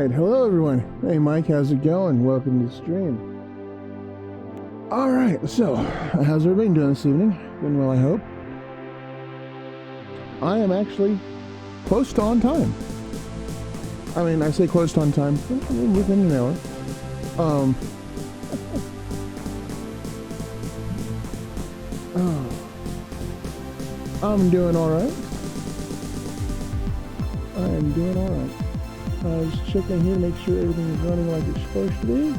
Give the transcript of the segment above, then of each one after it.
Alright, hello everyone. Hey Mike, how's it going? Welcome to the stream. Alright, so, how's everybody doing this evening? Doing well, I hope. I am actually close to on time. I mean, I say close to on time, within an hour. I'm doing alright. I'm doing alright. I was checking here to make sure everything is running like it's supposed to be.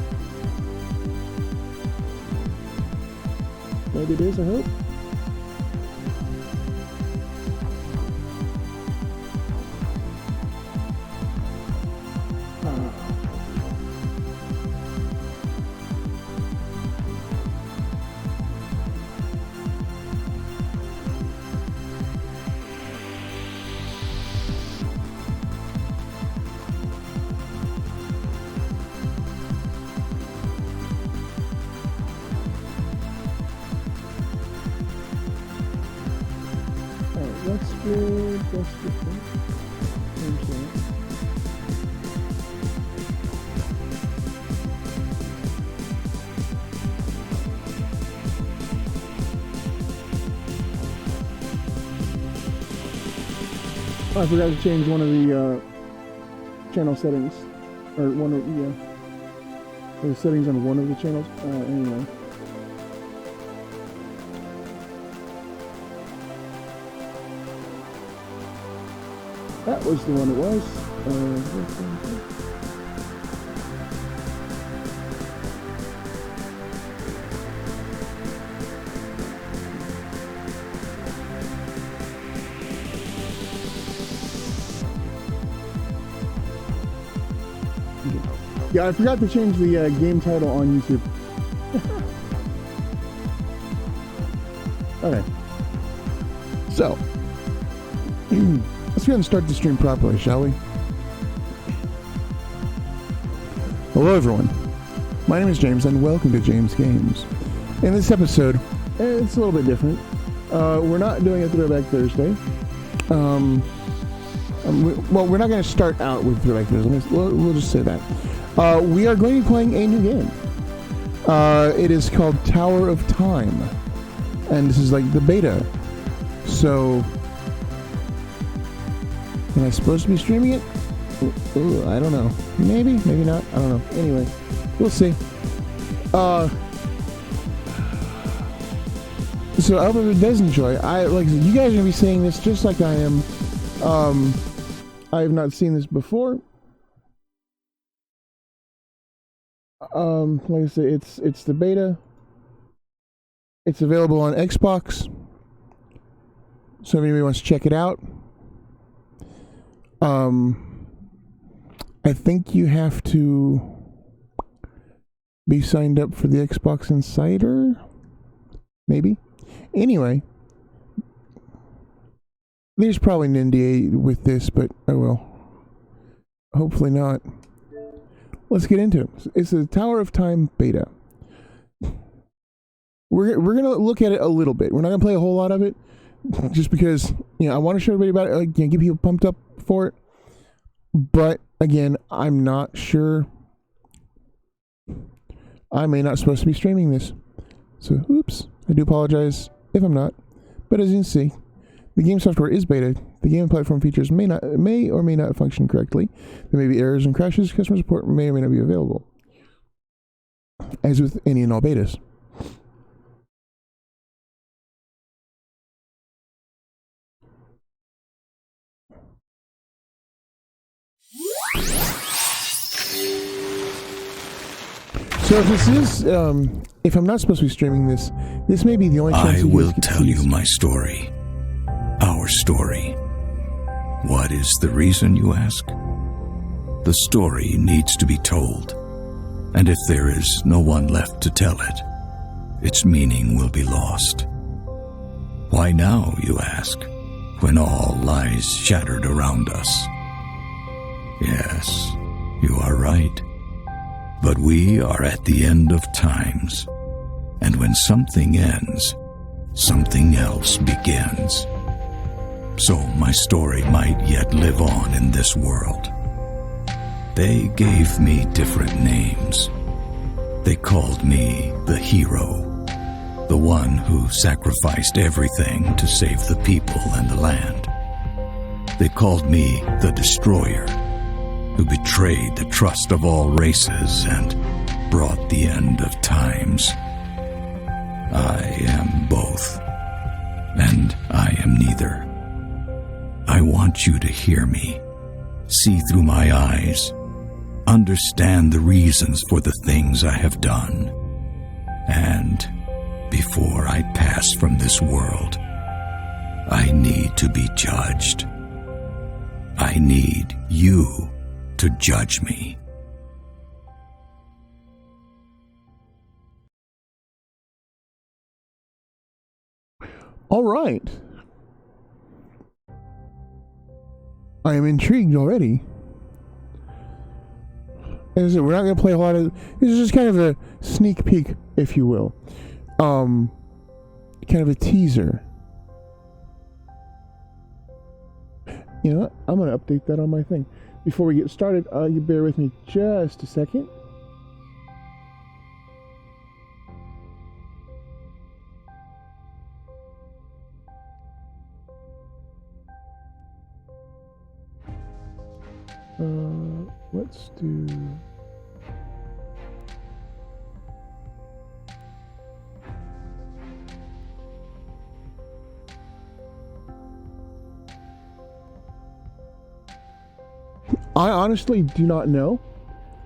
Maybe it is, I hope. That's good. That's good. Oh, I forgot to change one of the channel settings, or one of the settings on one of the channels. Anyway. That was the one it was. Yeah, I forgot to change the game title on YouTube. Okay. So. Let's go ahead and start the stream properly, shall we? Hello everyone, my name is James and welcome to James Games. In this episode, it's a little bit different. We're not doing a Throwback Thursday. Well, we're not going to start out with Throwback Thursday. We'll just say that. We are going to be playing a new game. It is called Tower of Time. And this is like the beta. So... am I supposed to be streaming it? Ooh, I don't know. Maybe, maybe not. I don't know. Anyway, we'll see. So I hope everyone does enjoy. Like I said, you guys are gonna be seeing this just like I am. I have not seen this before. Like I said, it's the beta. It's available on Xbox. So if anybody wants to check it out. I think you have to be signed up for the Xbox Insider, maybe. Anyway, there's probably an NDA with this, but oh well. Hopefully not. Let's get into it. It's a Tower of Time beta. We're gonna look at it a little bit. We're not gonna play a whole lot of it, just because I want to show everybody about it. Like, get people pumped up for it. But again, I'm not sure. I may not supposed to be streaming this, so oops. I do apologize if I'm not. But as you can see, the game software is beta. The game and platform features may or may not function correctly. There may be errors and crashes. Customer support may or may not be available, as with any and all betas. So if this is, if I'm not supposed to be streaming this, this may be the only chance I will tell you my story. Our story. What is the reason, you ask? The story needs to be told. And if there is no one left to tell it, its meaning will be lost. Why now, you ask, when all lies shattered around us? Yes, you are right. But we are at the end of times, and when something ends, something else begins. So my story might yet live on in this world. They gave me different names. They called me the hero, the one who sacrificed everything to save the people and the land. They called me the destroyer, who betrayed the trust of all races and brought the end of times. I am both, and I am neither. I want you to hear me, see through my eyes, understand the reasons for the things I have done. And before I pass from this world, I need to be judged. I need you to judge me. All right. I am intrigued already. As I said, we're not going to play a lot of... This is just kind of a sneak peek, if you will. Kind of a teaser. You know what? I'm going to update that on my thing. Before we get started, you bear with me just a second. Let's do... I honestly do not know.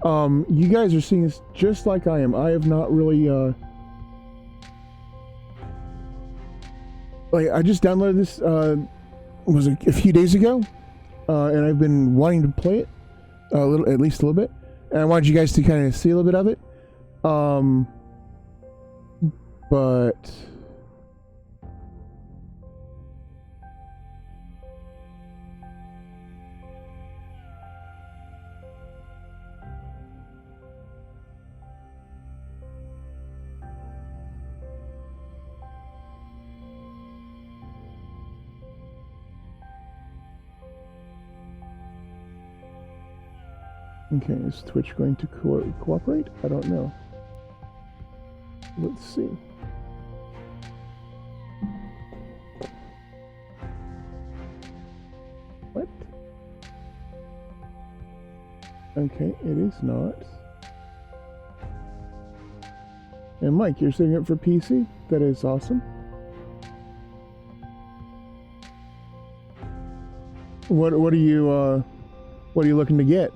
You guys are seeing this just like I am. I have not really, like, I just downloaded this, was it a few days ago? And I've been wanting to play it at least a little bit. And I wanted you guys to kind of see a little bit of it. But... Okay, is Twitch going to cooperate? I don't know. Let's see. What? Okay, it is not. And Mike, you're setting up for PC? That is awesome. What are you looking to get?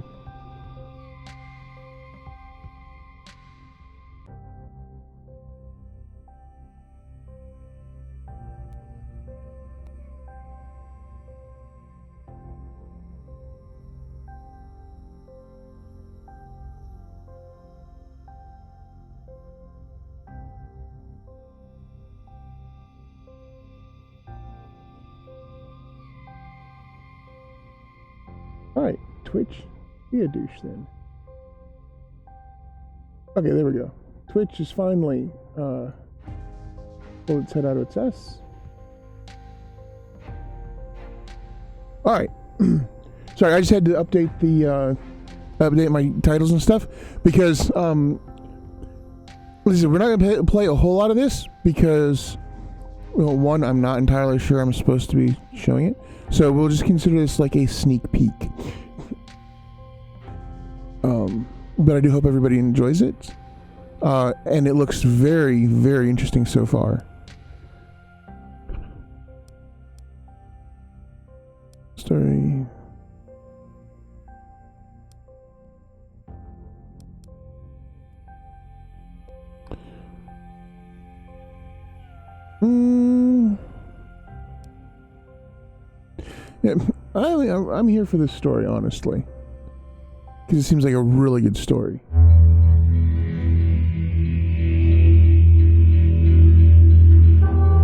Alright, Twitch, be a douche then. Okay, there we go. Twitch is finally pulled its head out of its ass. Alright. Sorry, I just had to update the update my titles and stuff because listen, we're not gonna play a whole lot of this because, well, one, I'm not entirely sure I'm supposed to be showing it. So we'll just consider this like a sneak peek. But I do hope everybody enjoys it. And it looks very, very interesting so far. Story. Yeah, I'm here for this story, honestly, because it seems like a really good story.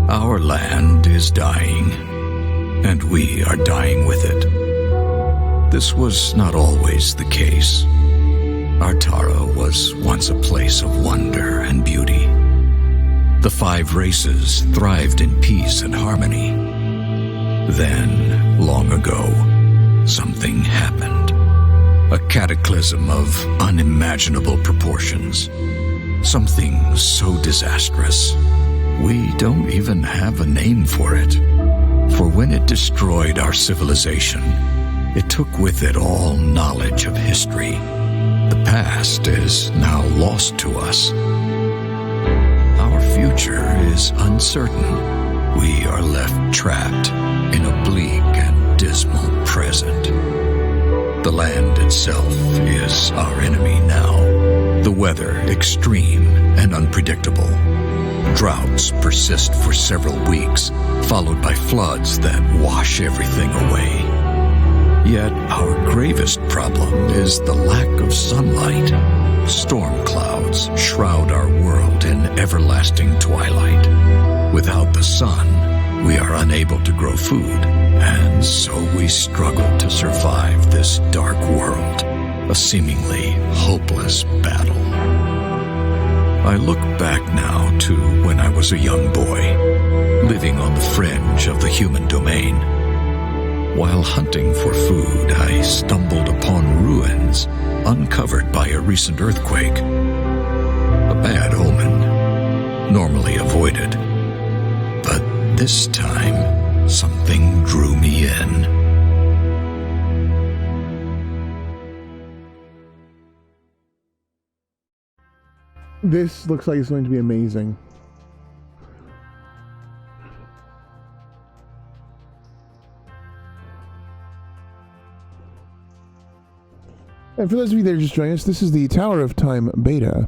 Our land is dying, and we are dying with it. This was not always the case. Artara was once a place of wonder and beauty. The 5 races thrived in peace and harmony. Then, long ago, something happened. A cataclysm of unimaginable proportions. Something so disastrous, we don't even have a name for it. For when it destroyed our civilization, it took with it all knowledge of history. The past is now lost to us. Our future is uncertain. We are left trapped in a bleak and dismal present. The land itself is our enemy now. The weather extreme and unpredictable. Droughts persist for several weeks, followed by floods that wash everything away. Yet our gravest problem is the lack of sunlight. Storm clouds shroud our world in everlasting twilight. Without the sun, we are unable to grow food, and so we struggle to survive this dark world, a seemingly hopeless battle. I look back now to when I was a young boy, living on the fringe of the human domain. While hunting for food, I stumbled upon ruins uncovered by a recent earthquake. A bad omen, normally avoided. But this time, something drew me in. This looks like it's going to be amazing. And for those of you that are just joining us, this is the Tower of Time beta.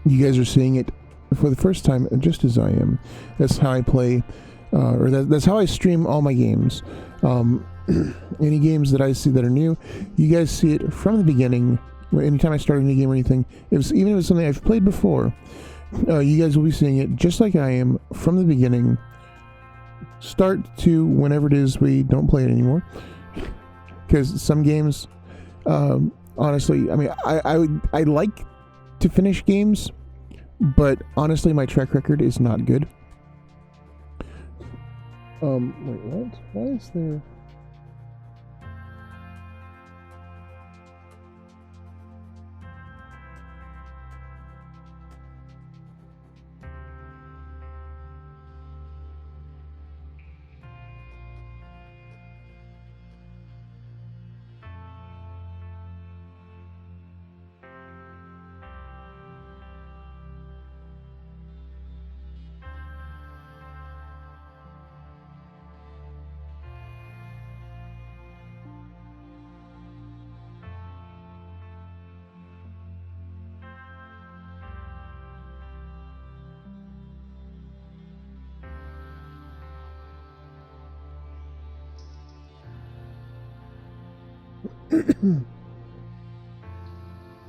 You guys are seeing it for the first time, just as I am. That's how I play, or that's how I stream all my games. Any games that I see that are new, you guys see it from the beginning. Anytime I start a new game or anything, even if it's something I've played before, you guys will be seeing it just like I am from the beginning. Start to whenever it is we don't play it anymore. Because some games, honestly, I mean, I like to finish games, but honestly, my track record is not good. Wait, what? Why is there?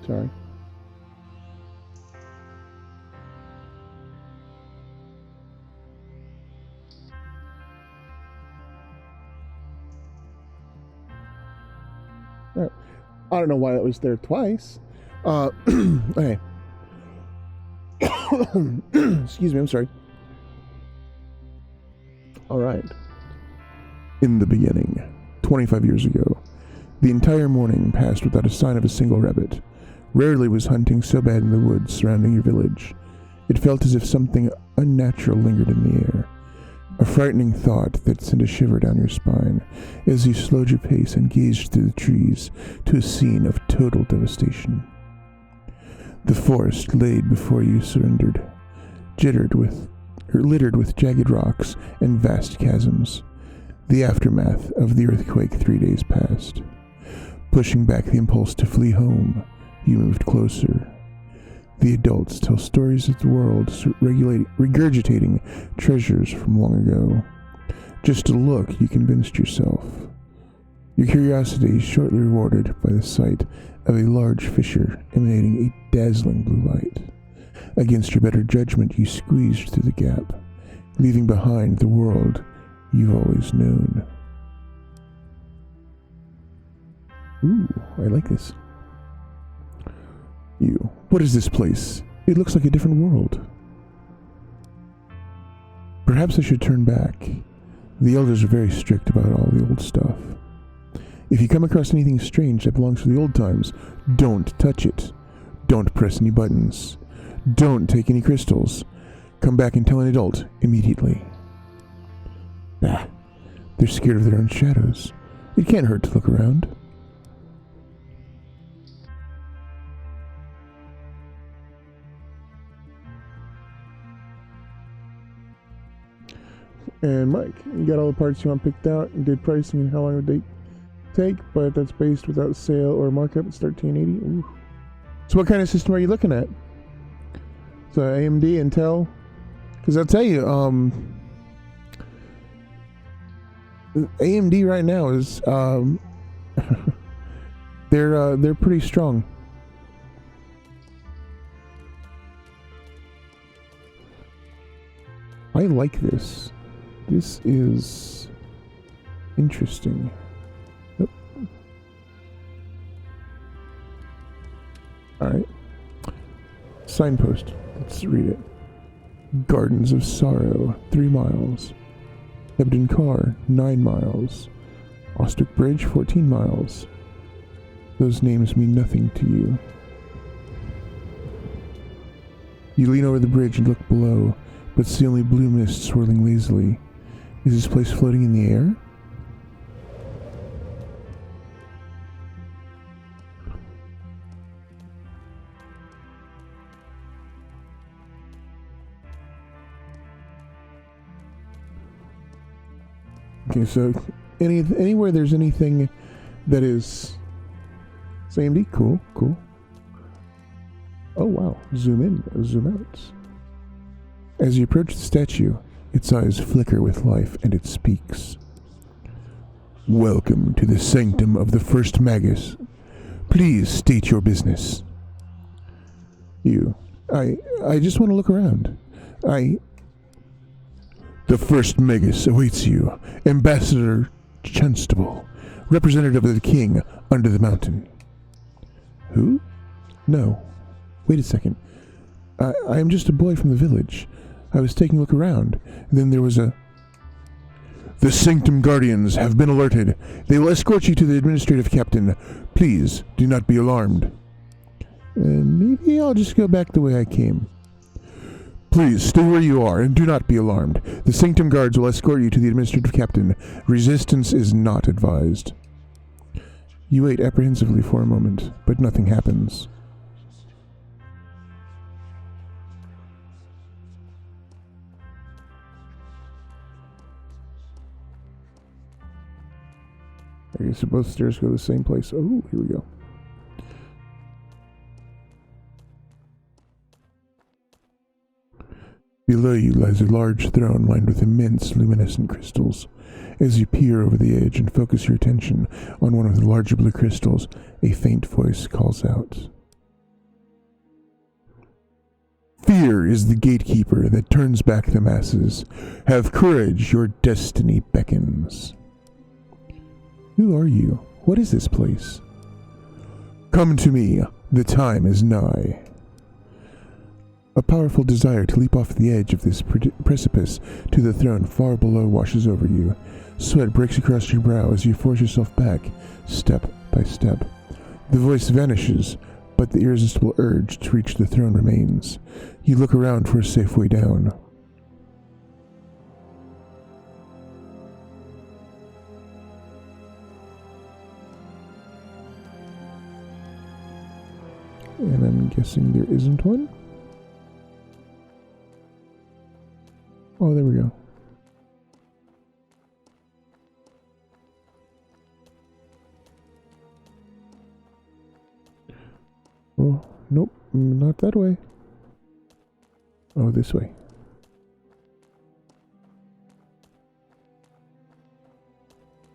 Sorry. I don't know why that was there twice. Okay. Excuse me, I'm sorry. All right. In the beginning, 25 years ago, the entire morning passed without a sign of a single rabbit. Rarely was hunting so bad in the woods surrounding your village. It felt as if something unnatural lingered in the air. A frightening thought that sent a shiver down your spine as you slowed your pace and gazed through the trees to a scene of total devastation. The forest laid before you surrendered, littered with jagged rocks and vast chasms, the aftermath of the earthquake 3 days past. Pushing back the impulse to flee home, you moved closer. The adults tell stories of the world regurgitating treasures from long ago. Just a look, you convinced yourself. Your curiosity shortly rewarded by the sight of a large fissure emanating a dazzling blue light. Against your better judgment, you squeezed through the gap, leaving behind the world you've always known. Ooh, I like this. You. What is this place? It looks like a different world. Perhaps I should turn back. The elders are very strict about all the old stuff. If you come across anything strange that belongs to the old times, don't touch it. Don't press any buttons. Don't take any crystals. Come back and tell an adult immediately. Ah, they're scared of their own shadows. It can't hurt to look around. And Mike, you got all the parts you want picked out and did pricing and how long it would take, but that's based without sale or markup. It's $13.80. Ooh. So what kind of system are you looking at? So AMD, Intel? Because I'll tell you, AMD right now is they're pretty strong. I like this. This is interesting. Yep. All right. Signpost. Let's read it. Gardens of Sorrow, 3 miles. Hebden Car, 9 miles. Ostrick Bridge, 14 miles. Those names mean nothing to you. You lean over the bridge and look below, but see only blue mist swirling lazily. Is this place floating in the air? Okay, so anywhere there's anything that is AMD, cool. Oh wow, zoom in, zoom out. As you approach the statue, its eyes flicker with life and it speaks. Welcome to the sanctum of the first Magus. Please state your business. I just want to look around. The first Magus awaits you, Ambassador Chunstable, representative of the king under the mountain. Who? No. Wait a second. I am just a boy from the village. I was taking a look around, and then there was a... The Sanctum Guardians have been alerted. They will escort you to the administrative captain. Please, do not be alarmed. Maybe I'll just go back the way I came. Please, stay where you are, and do not be alarmed. The Sanctum Guards will escort you to the administrative captain. Resistance is not advised. You wait apprehensively for a moment, but nothing happens. Okay, so both stairs go to the same place. Oh, here we go. Below you lies a large throne lined with immense luminescent crystals. As you peer over the edge and focus your attention on one of the larger blue crystals, a faint voice calls out. Fear is the gatekeeper that turns back the masses. Have courage, your destiny beckons. Who are you? What is this place? Come to me, the time is nigh. A powerful desire to leap off the edge of this precipice to the throne far below washes over you. Sweat breaks across your brow as you force yourself back, step by step. The voice vanishes, but the irresistible urge to reach the throne remains. You look around for a safe way down. And I'm guessing there isn't one? Oh, there we go. Oh, nope, not that way. Oh, this way.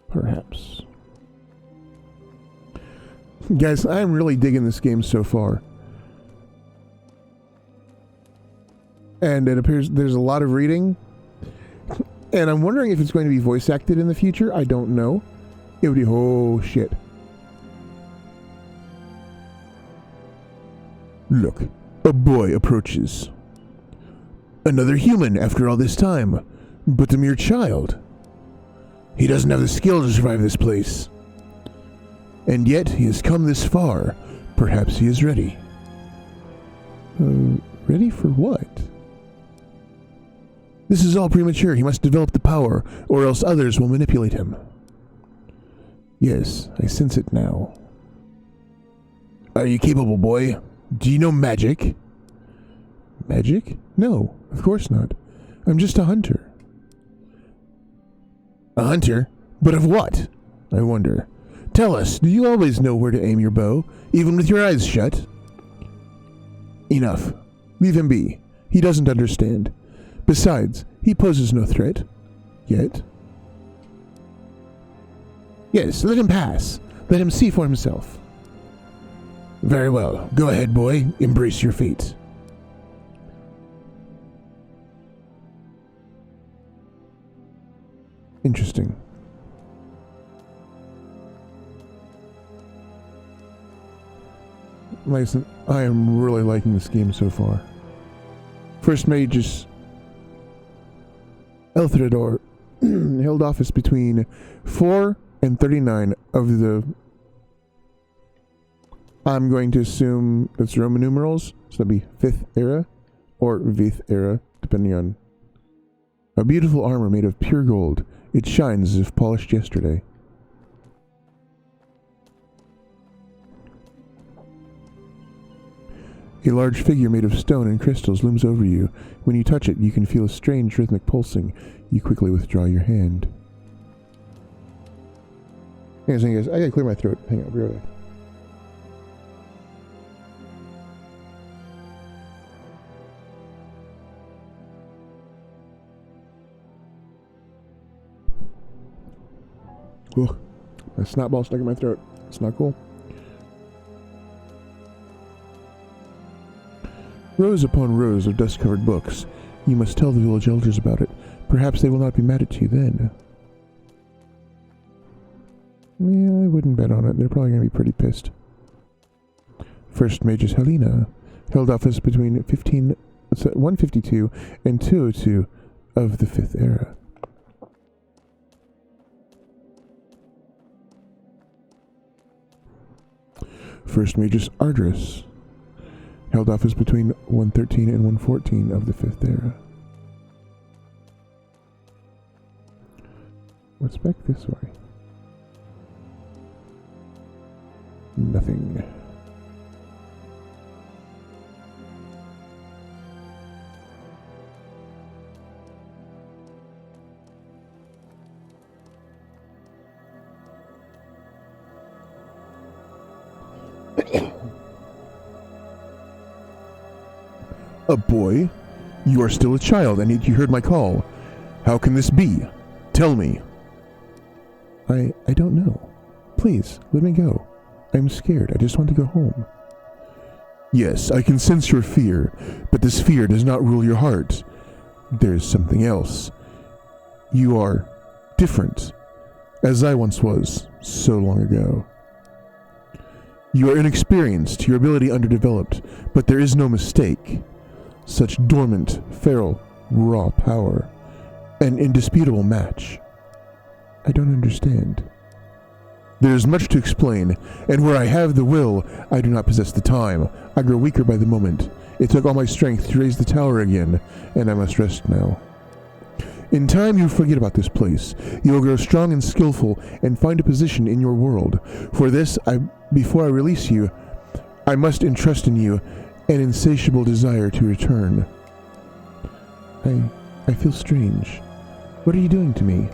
Perhaps. Guys, I'm really digging this game so far. And it appears there's a lot of reading. And I'm wondering if it's going to be voice acted in the future. I don't know. It would be, oh shit. Look, a boy approaches. Another human after all this time, but a mere child. He doesn't have the skill to survive this place. And yet he has come this far. Perhaps he is ready. Ready for what? This is all premature. He must develop the power, or else others will manipulate him. Yes, I sense it now. Are you capable, boy? Do you know magic? Magic? No, of course not. I'm just a hunter. A hunter? But of what? I wonder. Tell us, do you always know where to aim your bow, even with your eyes shut? Enough. Leave him be. He doesn't understand. Besides, he poses no threat. Yet. Yes, let him pass. Let him see for himself. Very well. Go ahead, boy. Embrace your fate. Interesting. Listen, I am really liking this game so far. First mage is Elthrador held office between 4 and 39 of the... I'm going to assume that's Roman numerals, so that'd be 5th era or Vith era, depending on... A beautiful armor made of pure gold. It shines as if polished yesterday. A large figure made of stone and crystals looms over you. When you touch it, you can feel a strange rhythmic pulsing. You quickly withdraw your hand. Hang on, guys. I gotta clear my throat. Hang on, I'll be right back. Ugh. A snot ball stuck in my throat. It's not cool. Rows upon rows of dust-covered books. You must tell the village elders about it. Perhaps they will not be mad at you then. Yeah, I wouldn't bet on it. They're probably going to be pretty pissed. First mage is Helena, held office between 152 and 202 of the 5th era. First mage is Ardris, held office between 113 and 114 of the 5th era. What's back this way? Nothing. A boy? You are still a child, and yet you heard my call. How can this be? Tell me. I don't know. Please, let me go. I'm scared. I just want to go home. Yes, I can sense your fear, but this fear does not rule your heart. There's something else. You are different, as I once was, so long ago. You are inexperienced, your ability underdeveloped, but there is no mistake. Such dormant, feral, raw power. An indisputable match. I don't understand. There is much to explain, and where I have the will, I do not possess the time. I grow weaker by the moment. It took all my strength to raise the tower again, and I must rest now. In time, you'll forget about this place. You will grow strong and skillful, and find a position in your world. For this, before I release you, I must entrust in you an insatiable desire to return. I feel strange. What are you doing to me?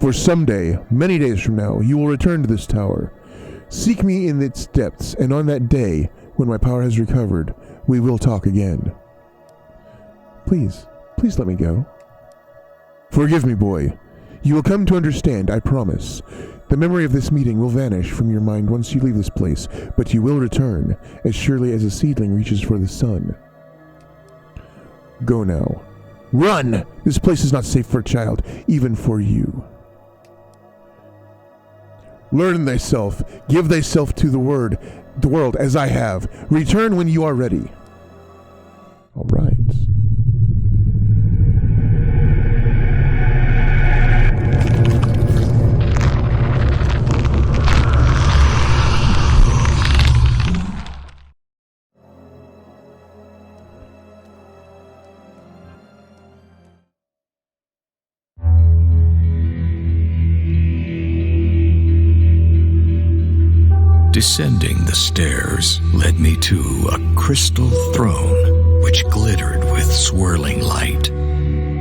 For someday, many days from now, you will return to this tower. Seek me in its depths, and on that day, when my power has recovered, we will talk again. Please let me go. Forgive me, boy. You will come to understand, I promise. The memory of this meeting will vanish from your mind once you leave this place, but you will return, as surely as a seedling reaches for the sun. Go now. Run! This place is not safe for a child, even for you. Learn thyself, give thyself to the world as I have. Return when you are ready. All right. Descending the stairs led me to a crystal throne which glittered with swirling light.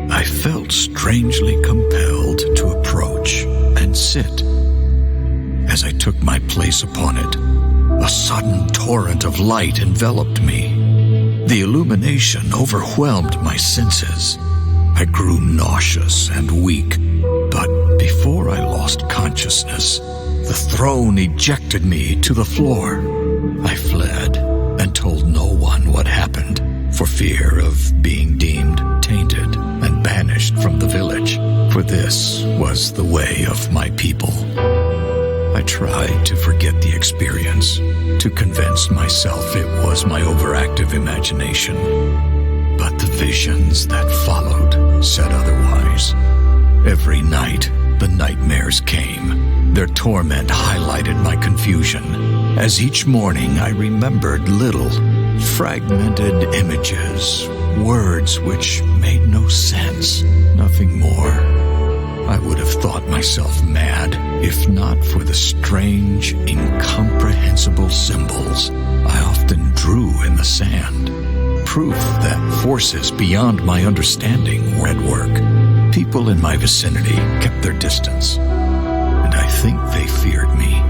I felt strangely compelled to approach and sit. As I took my place upon it, a sudden torrent of light enveloped me. The illumination overwhelmed my senses. I grew nauseous and weak, but before I lost consciousness, the throne ejected me to the floor. I fled and told no one what happened, for fear of being deemed tainted and banished from the village, for this was the way of my people. I tried to forget the experience, to convince myself it was my overactive imagination. But the visions that followed said otherwise. Every night, the nightmares came. Their torment highlighted my confusion, as each morning I remembered little, fragmented images, words which made no sense, nothing more. I would have thought myself mad if not for the strange, incomprehensible symbols I often drew in the sand. Proof that forces beyond my understanding were at work. People in my vicinity kept their distance, and I think they feared me.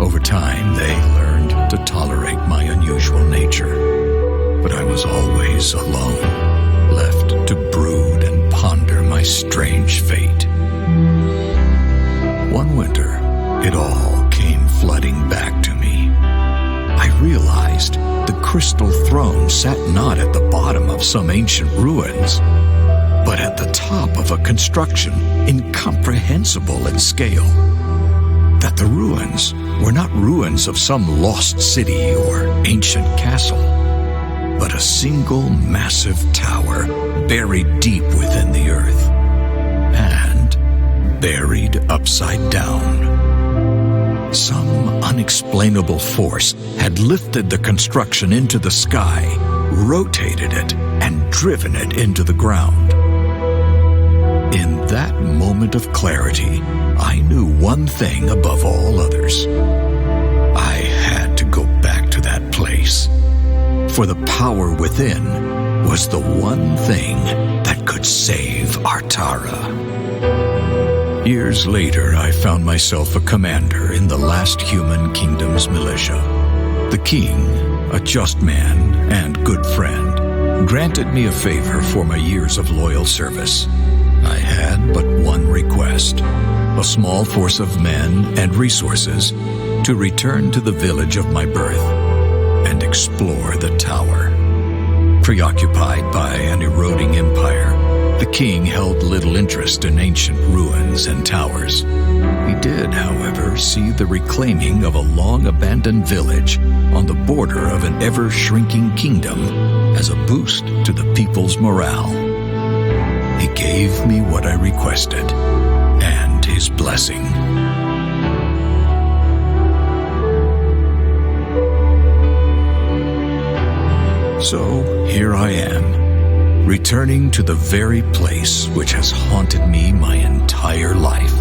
Over time, they learned to tolerate my unusual nature, but I was always alone, left to brood and ponder my strange fate. One winter, it all came flooding back to me. I realized the crystal throne sat not at the bottom of some ancient ruins, but at the top of a construction incomprehensible in scale. That the ruins were not ruins of some lost city or ancient castle, but a single massive tower buried deep within the earth, and buried upside down. Some unexplainable force had lifted the construction into the sky, rotated it, and driven it into the ground. In that moment of clarity, I knew one thing above all others. I had to go back to that place, for the power within was the one thing that could save Artara. Years later, I found myself a commander in the last human kingdom's militia. The king, a just man and good friend, granted me a favor for my years of loyal service. I had but one request: a small force of men and resources to return to the village of my birth and explore the tower. Preoccupied by an eroding empire, the king held little interest in ancient ruins and towers. He did, however, see the reclaiming of a long-abandoned village on the border of an ever-shrinking kingdom as a boost to the people's morale. He gave me what I requested, and his blessing. So here I am, returning to the very place which has haunted me my entire life.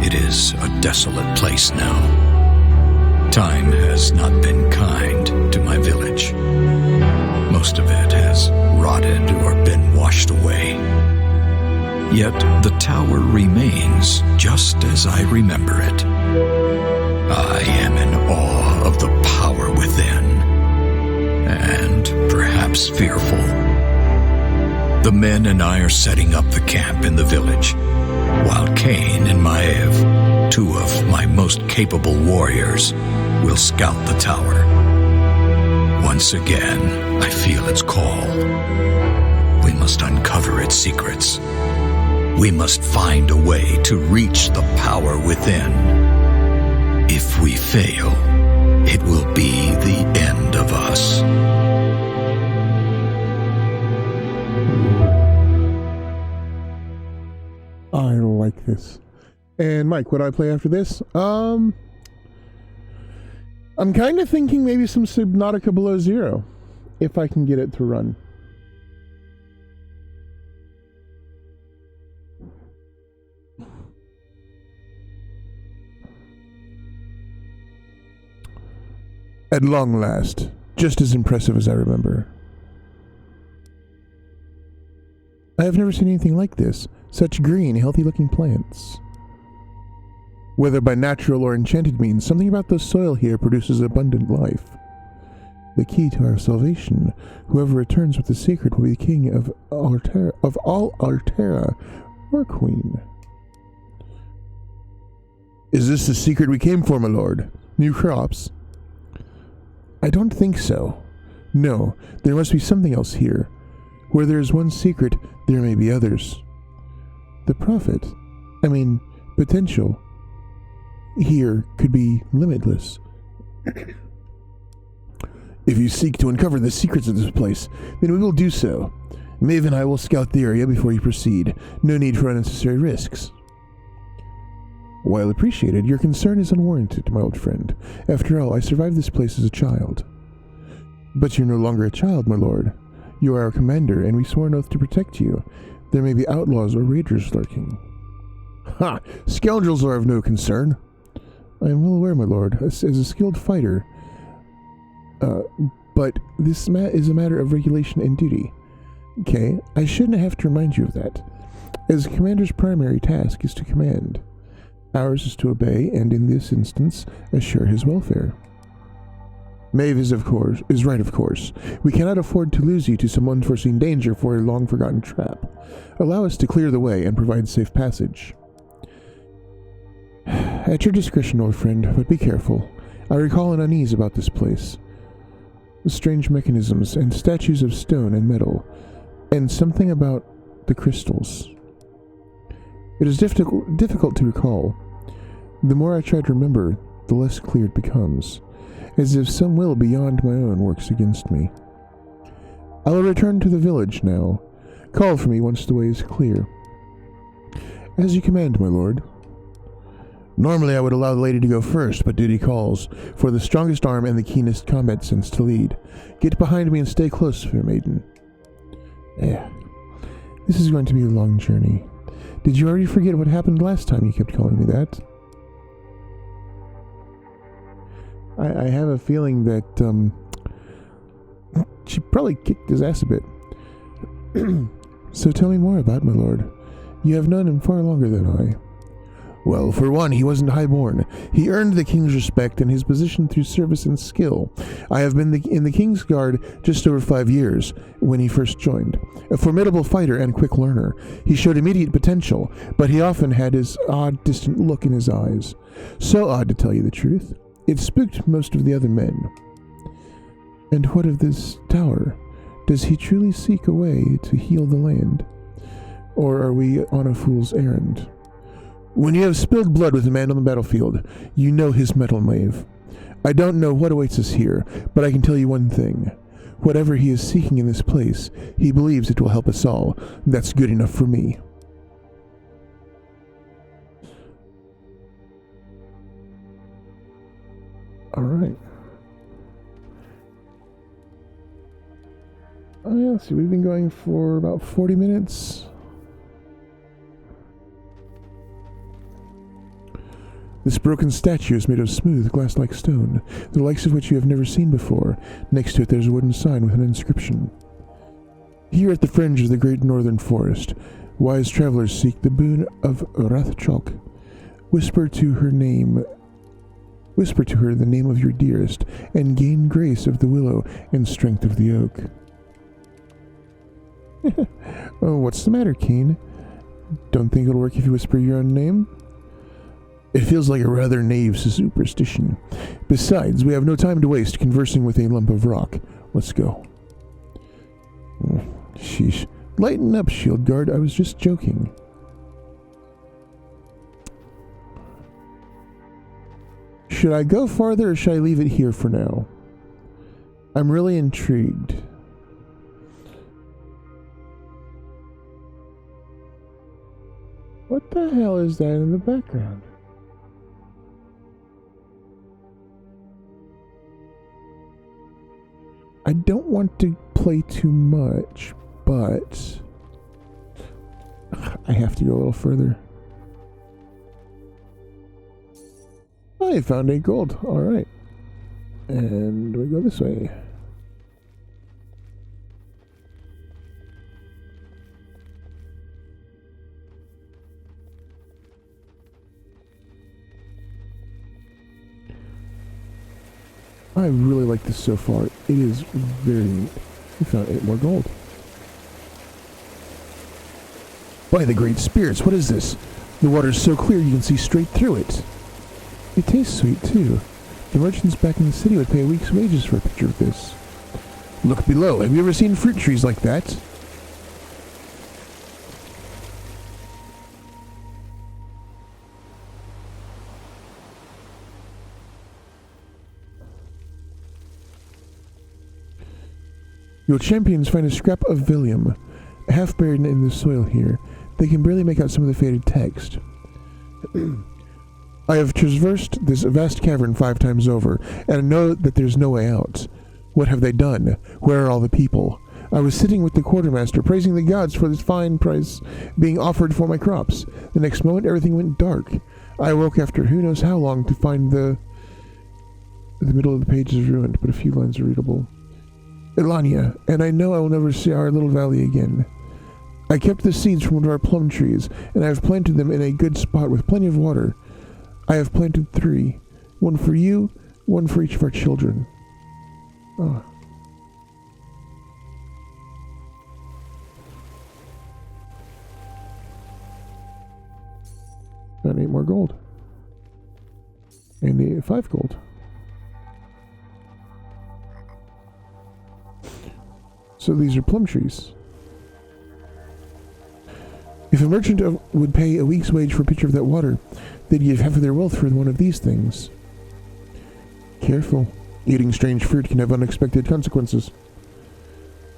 It is a desolate place now. Time has not been kind to my village. Most of it has rotted or been washed away. Yet the tower remains just as I remember it. I am in awe of the power within, and perhaps fearful. The men and I are setting up the camp in the village, while Cain and Maev, two of my most capable warriors, will scout the tower. Once again, I feel its call. We must uncover its secrets. We must find a way to reach the power within. If we fail, it will be the end of us. I like this. And Mike, what do I play after this? I'm kind of thinking maybe some Subnautica Below Zero, if I can get it to run. At long last, just as impressive as I remember. I have never seen anything like this. Such green, healthy-looking plants. Whether by natural or enchanted means, something about the soil here produces abundant life. The key to our salvation. Whoever returns with the secret will be the king of all Altera, or queen. Is this the secret we came for, my lord? New crops? I don't think so. No, there must be something else here. Where there is one secret, there may be others. The potential here could be limitless. If you seek to uncover the secrets of this place, then we will do so. Maeve and I will scout the area before you proceed. No need for unnecessary risks. While appreciated, your concern is unwarranted, my old friend. After all, I survived this place as a child. But you're no longer a child, my lord. You are our commander, and we swore an oath to protect you. There may be outlaws or raiders lurking. Ha! Scoundrels are of no concern. I am well aware, my lord, as a skilled fighter. But this is a matter of regulation and duty. Okay, I shouldn't have to remind you of that. As a commander's primary task is to command. Ours is to obey, and in this instance, assure his welfare. Maeve is right, of course. We cannot afford to lose you to some unforeseen danger for a long-forgotten trap. Allow us to clear the way and provide safe passage. At your discretion, old friend, but be careful. I recall an unease about this place. Strange mechanisms and statues of stone and metal, and something about the crystals. It is difficult to recall. The more I try to remember, the less clear it becomes, as if some will beyond my own works against me. I will return to the village now. Call for me once the way is clear. As you command, my lord. Normally I would allow the lady to go first, but duty calls, for the strongest arm and the keenest combat sense to lead. Get behind me and stay close, fair maiden. This is going to be a long journey. Did you already forget what happened last time you kept calling me that? I have a feeling that, she probably kicked his ass a bit. So tell me more about my lord. You have known him far longer than I. Well, for one, he wasn't highborn. He earned the king's respect and his position through service and skill. I have been in the king's guard just over 5 years when he first joined. A formidable fighter and quick learner. He showed immediate potential, but he often had his odd, distant look in his eyes. So odd, to tell you the truth. It spooked most of the other men. And what of this tower? Does he truly seek a way to heal the land? Or are we on a fool's errand? When you have spilled blood with a man on the battlefield, you know his mettle, Maeve. I don't know what awaits us here, but I can tell you one thing. Whatever he is seeking in this place, he believes it will help us all. That's good enough for me. Alright. Oh yeah, so we've been going for about 40 minutes. This broken statue is made of smooth, glass-like stone, the likes of which you have never seen before. Next to it there's a wooden sign with an inscription. Here at the fringe of the great northern forest, wise travelers seek the boon of Rathchalk. Whisper to her the name of your dearest, and gain grace of the willow and strength of the oak. Oh, what's the matter, Kane? Don't think it'll work if you whisper your own name? It feels like a rather naive superstition. Besides, we have no time to waste conversing with a lump of rock. Let's go. Sheesh. Lighten up, shield guard. I was just joking. Should I go farther or should I leave it here for now? I'm really intrigued. What the hell is that in the background? I don't want to play too much, but I have to go a little further. I found 8 gold. Alright. And we go this way. I really like this so far. It is very neat. We found 8 more gold. By the great spirits, what is this? The water's so clear you can see straight through it. It tastes sweet, too. The merchants back in the city would pay a week's wages for a picture of this. Look below. Have you ever seen fruit trees like that? Your champions find a scrap of Vilium, half buried in the soil here. They can barely make out some of the faded text. I have traversed this vast cavern 5 times over, and I know that there's no way out. What have they done? Where are all the people? I was sitting with the quartermaster, praising the gods for this fine price being offered for my crops. The next moment, everything went dark. I awoke after who knows how long to find the middle of the page is ruined, but a few lines are readable. Elania, and I know I will never see our little valley again. I kept the seeds from one of our plum trees, and I have planted them in a good spot with plenty of water. I have planted 3. 1 for you, 1 for each of our children. Oh. Got 8 more gold. And 5 gold. So these are plum trees. If a merchant would pay a week's wage for a pitcher of that water, they'd give half of their wealth for one of these things. Careful. Eating strange fruit can have unexpected consequences.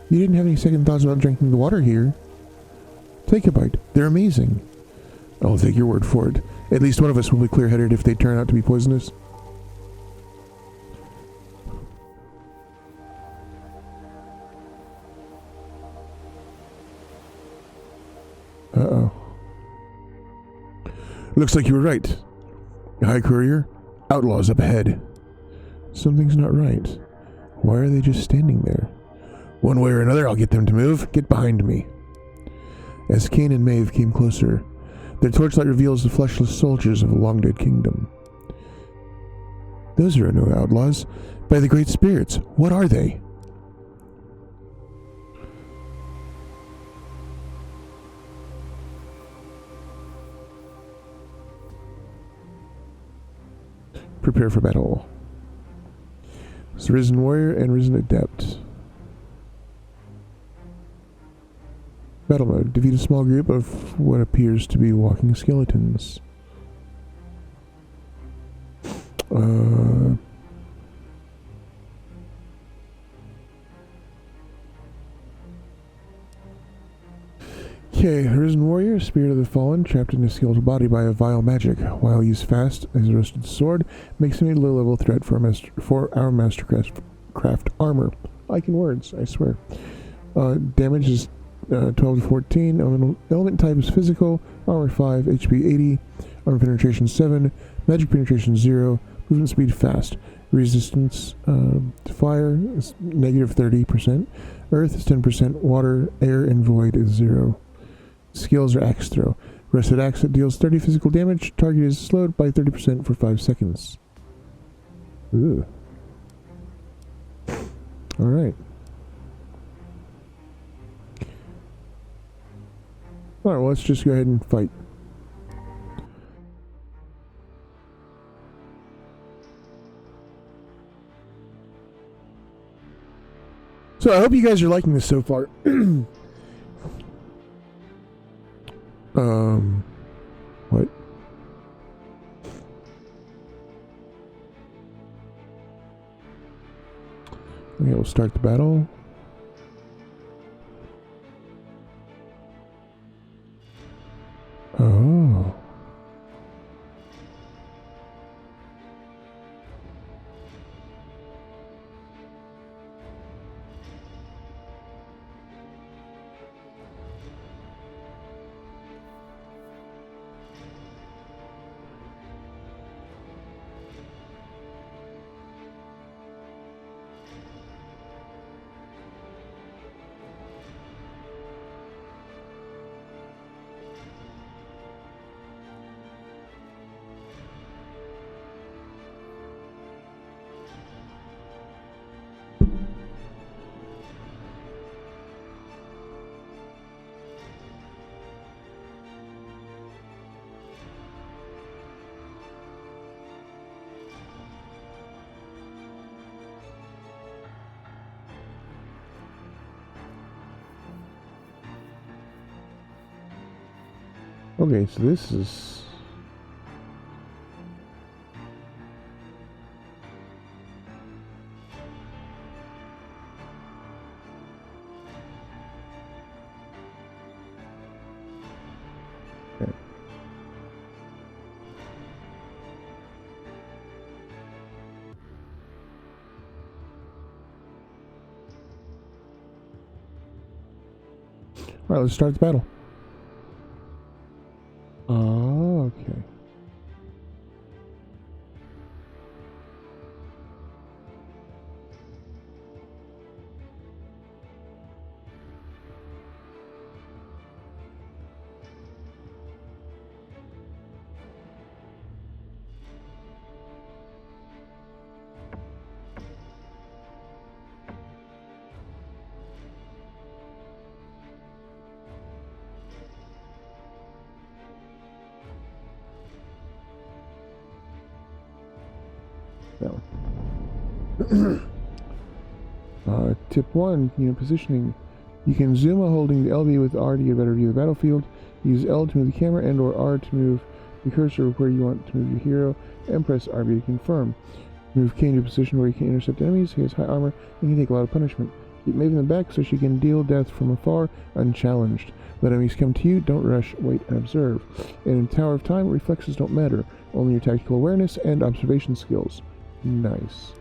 You didn't have any second thoughts about drinking the water here. Take a bite. They're amazing. I'll take your word for it. At least one of us will be clear-headed if they turn out to be poisonous. Uh-oh. Looks like you were right. Hi, courier. Outlaws up ahead. Something's not right. Why are they just standing there? One way or another, I'll get them to move. Get behind me. As Cain and Maeve came closer, their torchlight reveals the fleshless soldiers of a long-dead kingdom. Those are no outlaws. By the great spirits, what are they? Prepare for battle. It's Risen Warrior and Risen Adept. Battle mode. Defeat a small group of what appears to be walking skeletons. Okay, Risen Warrior, Spirit of the Fallen, trapped in a skeletal body by a vile magic. While used fast, his rusted sword makes him a low-level threat for our Mastercraft armor. I can words, I swear. Damage is 12 to 14. Element type is physical. Armor 5, HP 80. Armor penetration 7. Magic penetration 0. Movement speed fast. Resistance to fire is negative 30%. Earth is 10%. Water, air, and void is 0. Skills are axe throw. Rusted axe that deals 30 physical damage. Target is slowed by 30% for 5 seconds. Ooh. Alright. Alright, well, let's just go ahead and fight. So I hope you guys are liking this so far. What? Okay, we'll start the battle. Oh. Okay, so this is... Okay. Alright, let's start the battle. Oh, okay. No. Tip 1, unit positioning. You can zoom while holding the LB with R to get a better view of the battlefield. Use L to move the camera and or R to move the cursor where you want to move your hero, and press RB to confirm. Move K into a position where you can intercept enemies. He has high armor and can take a lot of punishment. Keep Maeve in the back so she can deal death from afar unchallenged. Let enemies come to you, don't rush, wait and observe. And in Tower of Time, reflexes don't matter, only your tactical awareness and observation skills. Nice.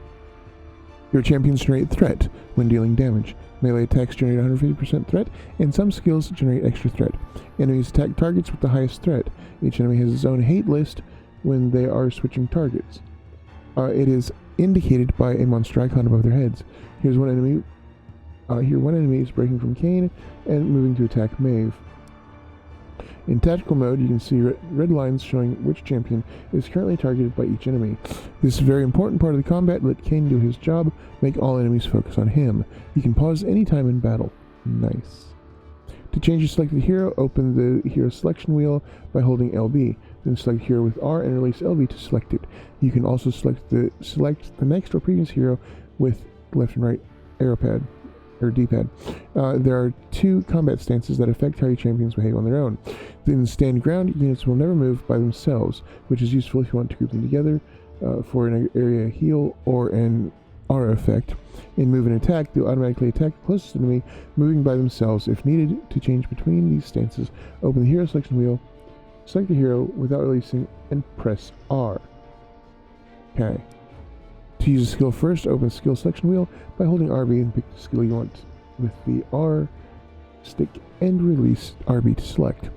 Your champions generate threat when dealing damage. Melee attacks generate 150% threat, and some skills generate extra threat. Enemies attack targets with the highest threat. Each enemy has its own hate list when they are switching targets. It is indicated by a monster icon above their heads. Here's one enemy. Here one enemy is breaking from Kane and moving to attack Maeve. In tactical mode, you can see red lines showing which champion is currently targeted by each enemy. This is a very important part of the combat. Let Kane do his job. Make all enemies focus on him. You can pause anytime in battle. Nice. To change your selected hero, open the hero selection wheel by holding LB. Then select hero with R and release LB to select it. You can also select the next or previous hero with left and right arrow pad. Or D-pad. There are 2 combat stances that affect how your champions behave on their own. In stand ground, units will never move by themselves, which is useful if you want to group them together for an area heal or an aura effect. In move and attack, they'll automatically attack the closest enemy, moving by themselves. If needed to change between these stances, open the hero selection wheel, select the hero without releasing, and press R. Okay. To use a skill first, open the skill selection wheel by holding RB and pick the skill you want with the R stick and release RB to select.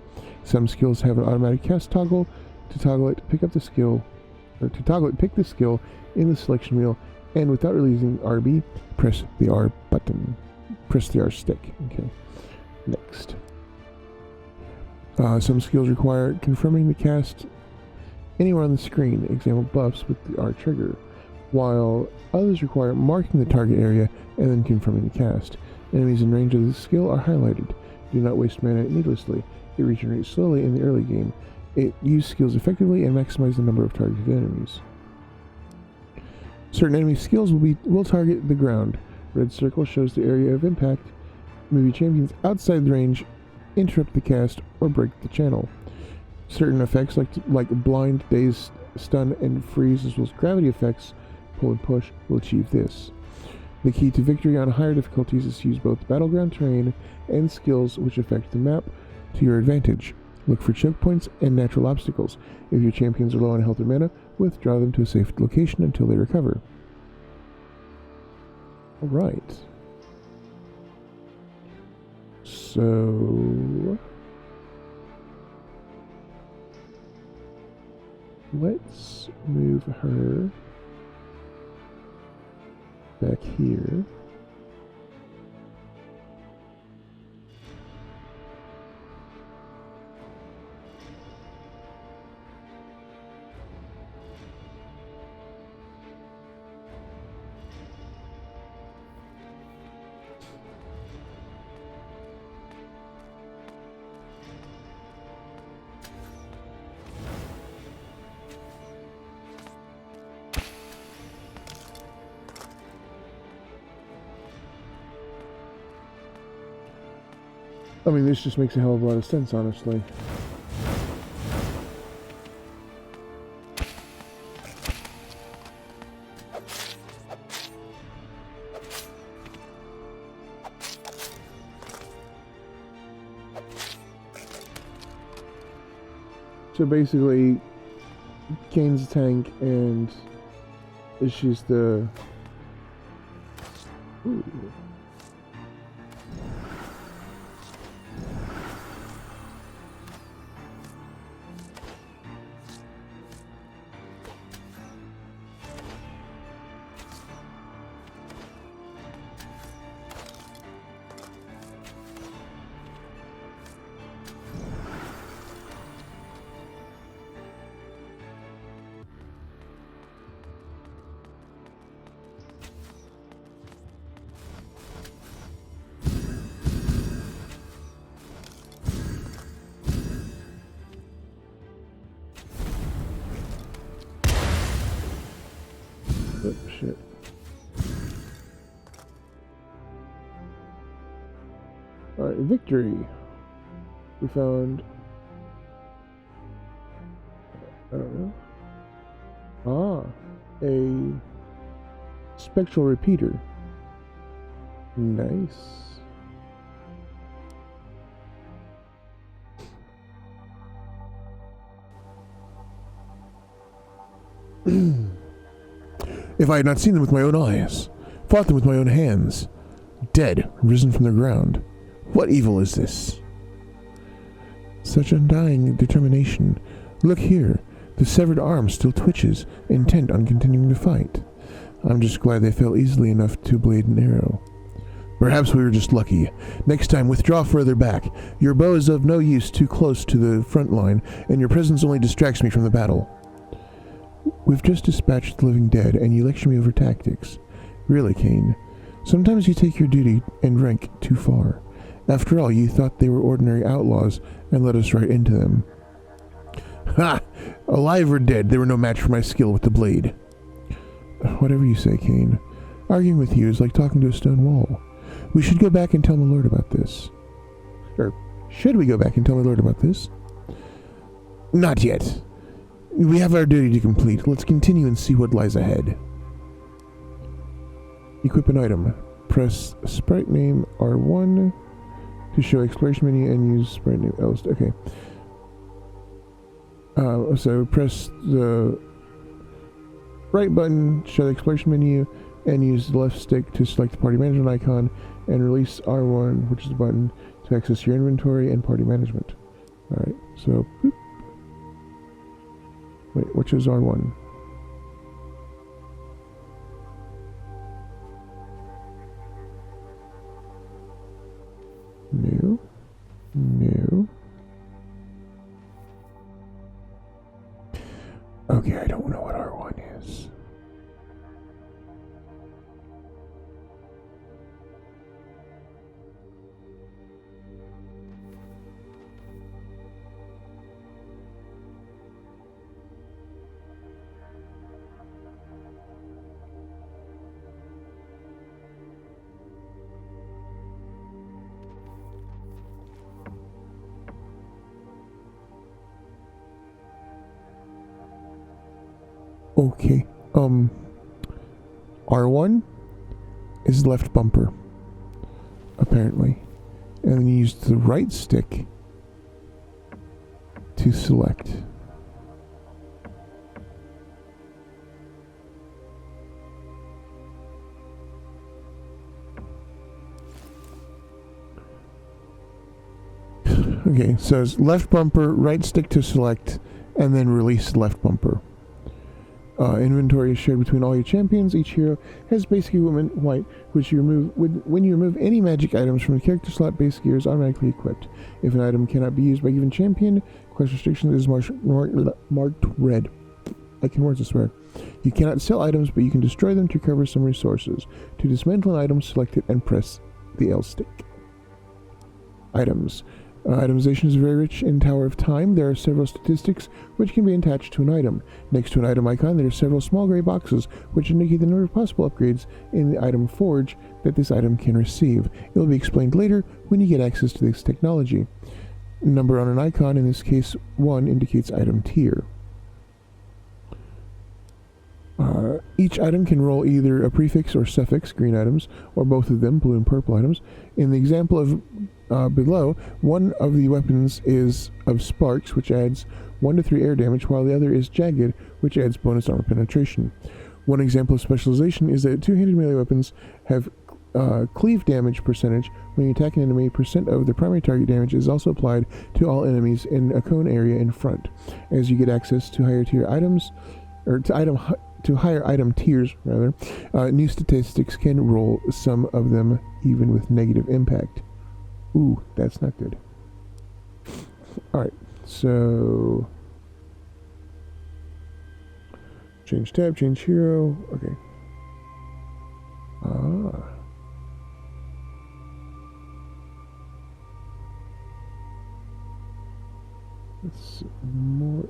Some skills have an automatic cast toggle. To toggle it, pick up the skill, or to toggle it, pick the skill in the selection wheel, and without releasing RB, press the R button. Press the R stick. Okay. Next. Some skills require confirming the cast anywhere on the screen, example buffs with the R trigger, while others require marking the target area and then confirming the cast. Enemies in range of the skill are highlighted. Do not waste mana needlessly. It regenerates slowly in the early game. Use skills effectively and maximize the number of targeted enemies. Certain enemy skills will target the ground. Red circle shows the area of impact. Move your champions outside the range, interrupt the cast, or break the channel. Certain effects like blind, daze, stun, and freeze, as well as gravity effects, pull and push, will achieve this. The key to victory on higher difficulties is to use both battleground terrain and skills which affect the map to your advantage. Look for choke points and natural obstacles. If your champions are low on health or mana, withdraw them to a safe location until they recover. Alright. So... let's move her back here. I mean, this just makes a hell of a lot of sense, honestly. So basically, Kane's a tank, and it's just the... Ooh. Oh, shit. Alright, victory. We found... I don't know. Ah, a spectral repeater. Nice. If I had not seen them with my own eyes, fought them with my own hands, dead, risen from the ground, what evil is this? Such undying determination. Look here, the severed arm still twitches, intent on continuing to fight. I'm just glad they fell easily enough to blade an arrow. Perhaps we were just lucky. Next time, withdraw further back. Your bow is of no use too close to the front line, and your presence only distracts me from the battle. We've just dispatched the living dead, and you lecture me over tactics. Really, Kane. Sometimes you take your duty and rank too far. After all, you thought they were ordinary outlaws, and led us right into them. Ha! Alive or dead, they were no match for my skill with the blade. Whatever you say, Kane. Arguing with you is like talking to a stone wall. We should go back and tell my lord about this. Or, should we go back and tell my lord about this? Not yet. We have our duty to complete. Let's continue and see what lies ahead. Equip an item. Press sprite name R1 to show exploration menu and use sprite name L. Okay. So press the right button to show the exploration menu and use the left stick to select the party management icon and release R1, which is the button, to access your inventory and party management. Alright, so boop. Wait, which is R1? New. Okay, I don't know what R1 is. Okay, R1 is left bumper, apparently, and then you use the right stick to select. Okay, so it's left bumper, right stick to select, and then release left bumper. Inventory is shared between all your champions. Each hero has basic equipment white, which you remove when you remove any magic items from the character slot. Basic gear is automatically equipped. If an item cannot be used by a given champion, quest restriction is marked red. I can words, I swear. You cannot sell items, but you can destroy them to recover some resources. To dismantle an item, select it and press the L stick. Items. Itemization is very rich in Tower of Time. There are several statistics which can be attached to an item. Next to an item icon, there are several small gray boxes which indicate the number of possible upgrades in the item forge that this item can receive. It will be explained later when you get access to this technology. Number on an icon, in this case 1, indicates item tier. Each item can roll either a prefix or suffix, green items, or both of them, blue and purple items. In the example of below, one of the weapons is of sparks, which adds 1 to 3 air damage, while the other is jagged, which adds bonus armor penetration. One example of specialization is that two-handed melee weapons have cleave damage percentage. When you attack an enemy, percent of the primary target damage is also applied to all enemies in a cone area in front. As you get access to higher tier items, or to higher item tiers, rather, new statistics can roll, some of them even with negative impact. Ooh, that's not good. Alright, so... change tab, change hero, okay. That's more...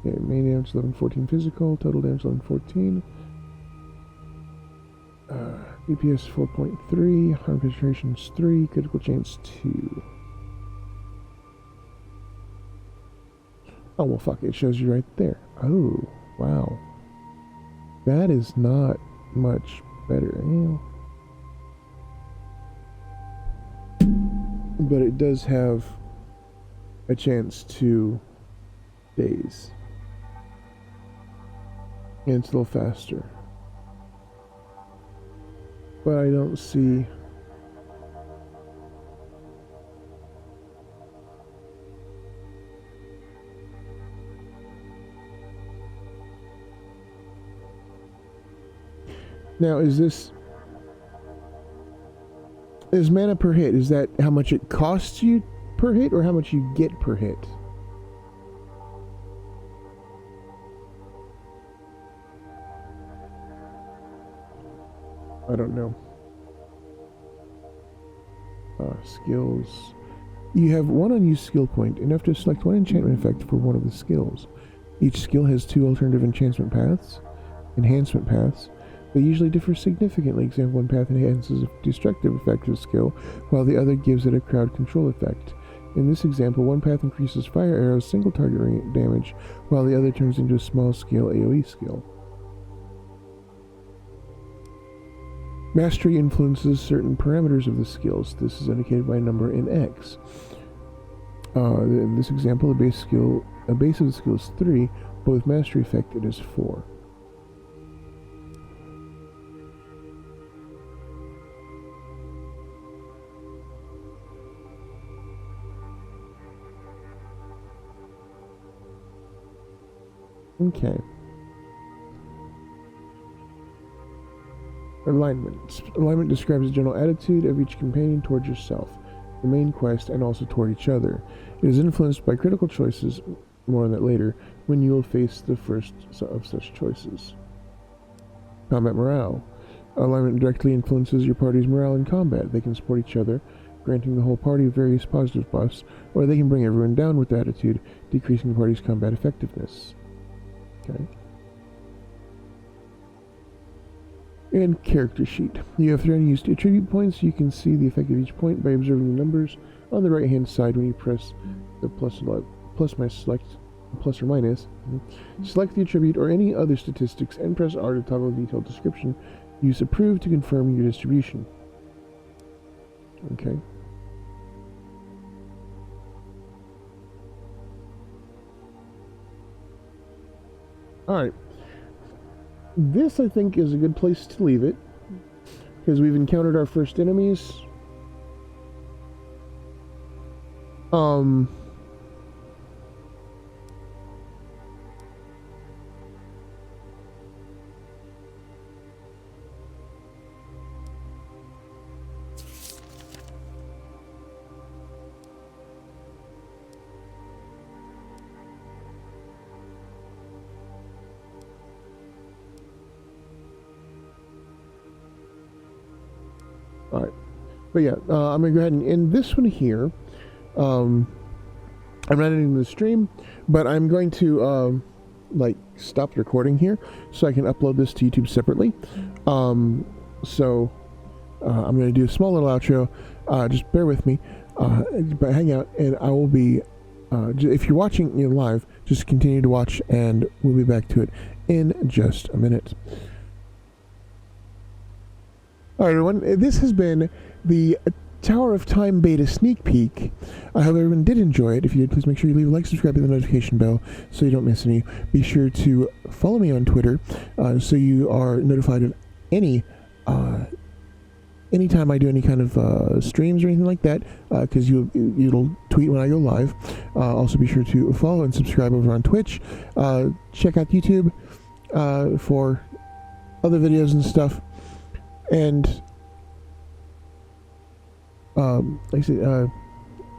Okay, main damage 1114 physical, total damage 1114. DPS 4.3, harm penetration is 3, critical chance 2. Oh, well, fuck, it shows you right there. Oh, wow. That is not much better. But it does have a chance to daze. And it's a little faster. But I don't see... Now, is mana per hit, is that how much it costs you per hit, or how much you get per hit? I don't know. Skills. You have one unused skill point, enough to select one enchantment effect for one of the skills. Each skill has 2 alternative enhancement paths. They usually differ significantly. Example, one path enhances a destructive effect of a skill, while the other gives it a crowd control effect. In this example, one path increases fire arrows single target damage, while the other turns into a small scale AoE skill. Mastery influences certain parameters of the skills. This is indicated by a number in X. In this example, a base of the skill is 3, but with mastery effect it is 4. Okay. Alignment. Alignment describes the general attitude of each companion towards yourself, the main quest, and also toward each other. It is influenced by critical choices, more on that later, when you will face the first of such choices. Combat morale. Alignment directly influences your party's morale in combat. They can support each other, granting the whole party various positive buffs, or they can bring everyone down with attitude, decreasing the party's combat effectiveness. Okay. And character sheet. You have 3 unused attribute points. You can see the effect of each point by observing the numbers on the right hand side when you press the plus or minus. Select the attribute or any other statistics and press R to toggle the detailed description. Use approve to confirm your distribution. Okay. Alright. This, I think, is a good place to leave it, because we've encountered our first enemies. Alright, but yeah, I'm going to go ahead and end this one here. I'm not ending the stream, but I'm going to, stop the recording here so I can upload this to YouTube separately. So I'm going to do a small little outro. Just bear with me, but hang out, and I will be. If you're watching live, just continue to watch, and we'll be back to it in just a minute. All right, everyone. This has been the Tower of Time beta sneak peek. I hope everyone did enjoy it. If you did, please make sure you leave a like, subscribe, and the notification bell so you don't miss any. Be sure to follow me on Twitter so you are notified of anytime I do any kind of streams or anything like that, because it'll tweet when I go live. Also, be sure to follow and subscribe over on Twitch. Check out YouTube for other videos and stuff. And like I said,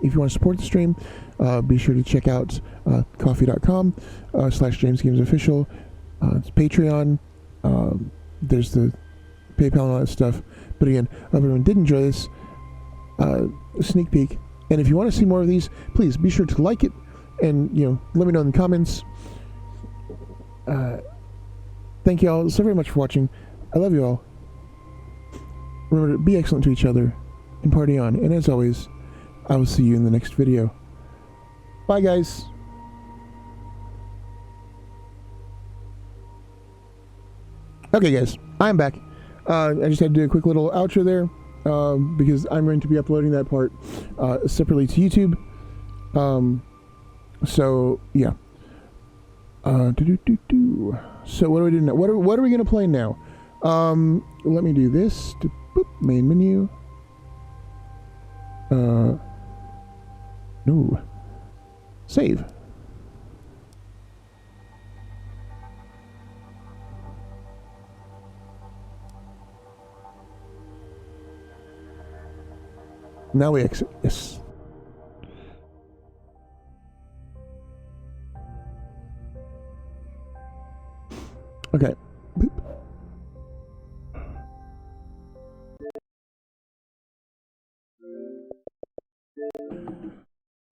if you want to support the stream, be sure to check out coffee.com/JamesGamesOfficial. It's Patreon. There's the PayPal and all that stuff. But again, I hope everyone did enjoy this sneak peek. And if you want to see more of these, please be sure to like it and let me know in the comments. Thank you all so very much for watching. I love you all. Remember to be excellent to each other and party on. And as always, I will see you in the next video. Bye, guys. Okay, guys, I'm back. I just had to do a quick little outro there because I'm going to be uploading that part separately to YouTube. So yeah. So what do we do now? What are we gonna play now? Let me do this. Boop, main menu. No. Save. Now we exit. Yes. Okay. Boop.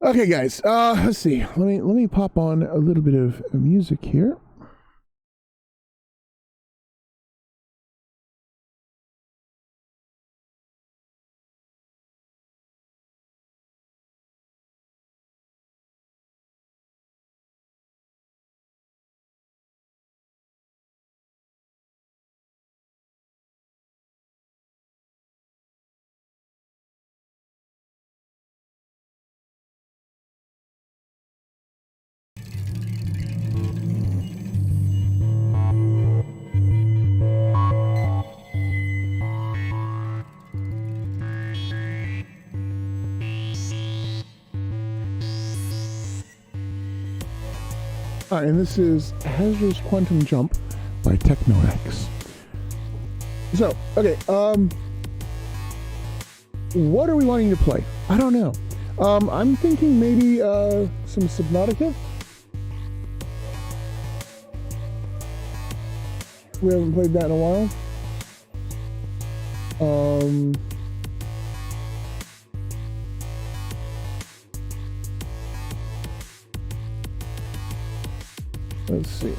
Okay, guys. Let's see. Let me pop on a little bit of music here. Alright, and this is Hazardous Quantum Jump by TechnoX. So, okay, what are we wanting to play? I don't know. I'm thinking maybe some Subnautica. We haven't played that in a while. Let's see.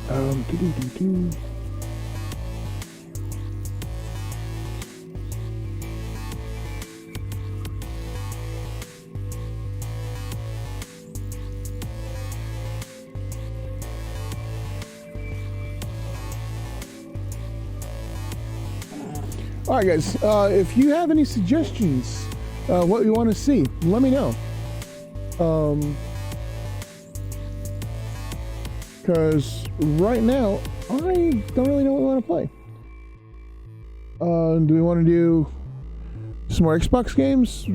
All right, guys. If you have any suggestions, what you want to see, let me know. Because right now, I don't really know what we want to play. Do we want to do some more Xbox games?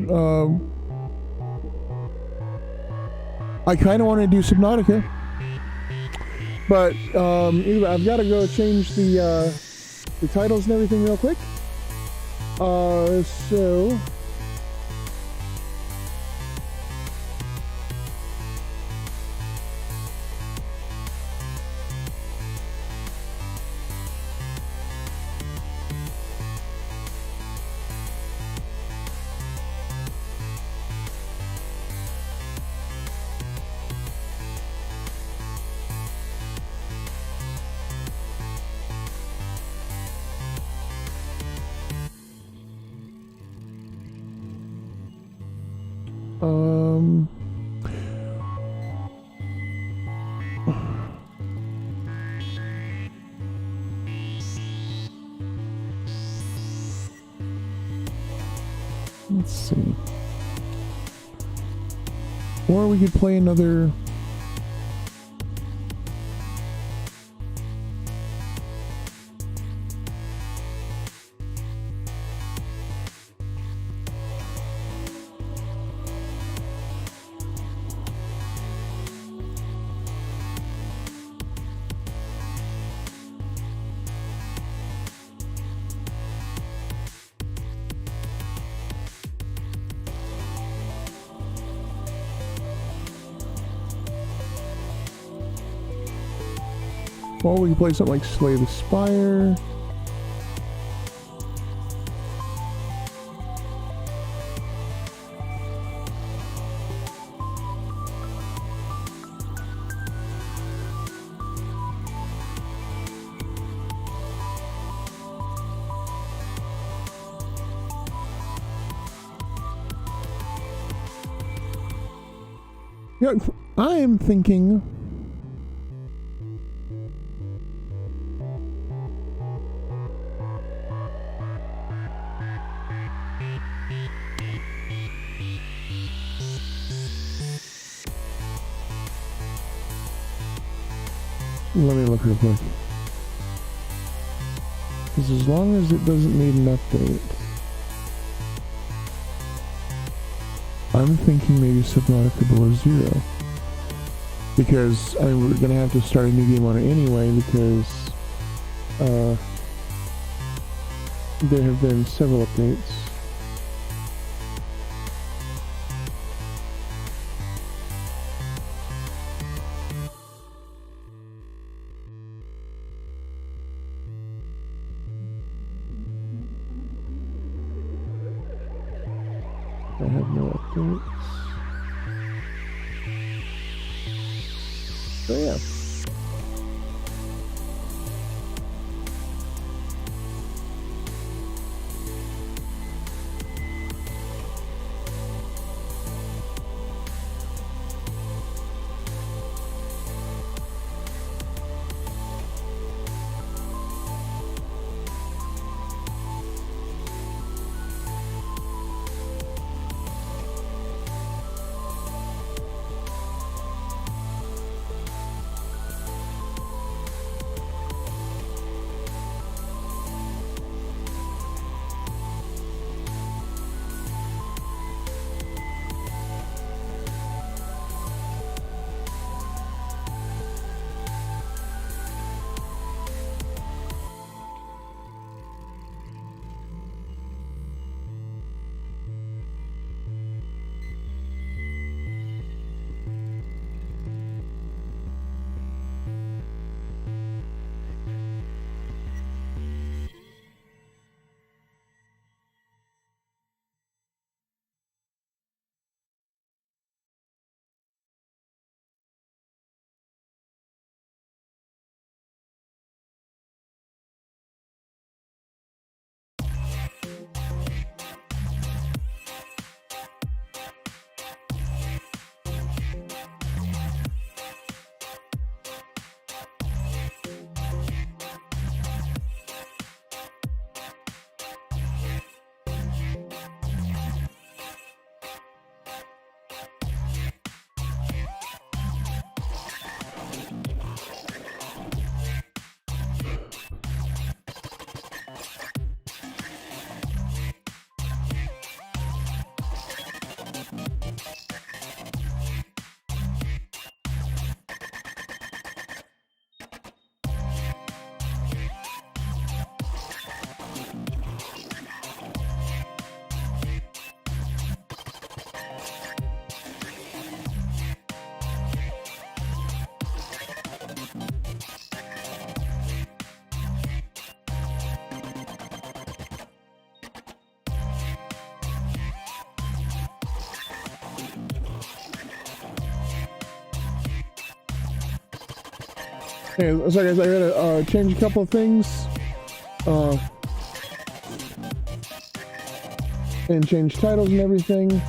I kind of want to do Subnautica. But either I've got to go change the titles and everything real quick. So... Let's see. Or we could play another. Well, we can play something like Slay the Spire. Yeah, I am thinking. Let me look real quick. Because as long as it doesn't need an update, I'm thinking maybe Subnautica Below Zero. Because we're going to have to start a new game on it anyway, because there have been several updates. I have no updates. So yeah. Okay, sorry guys, I gotta change a couple of things. And change titles and everything.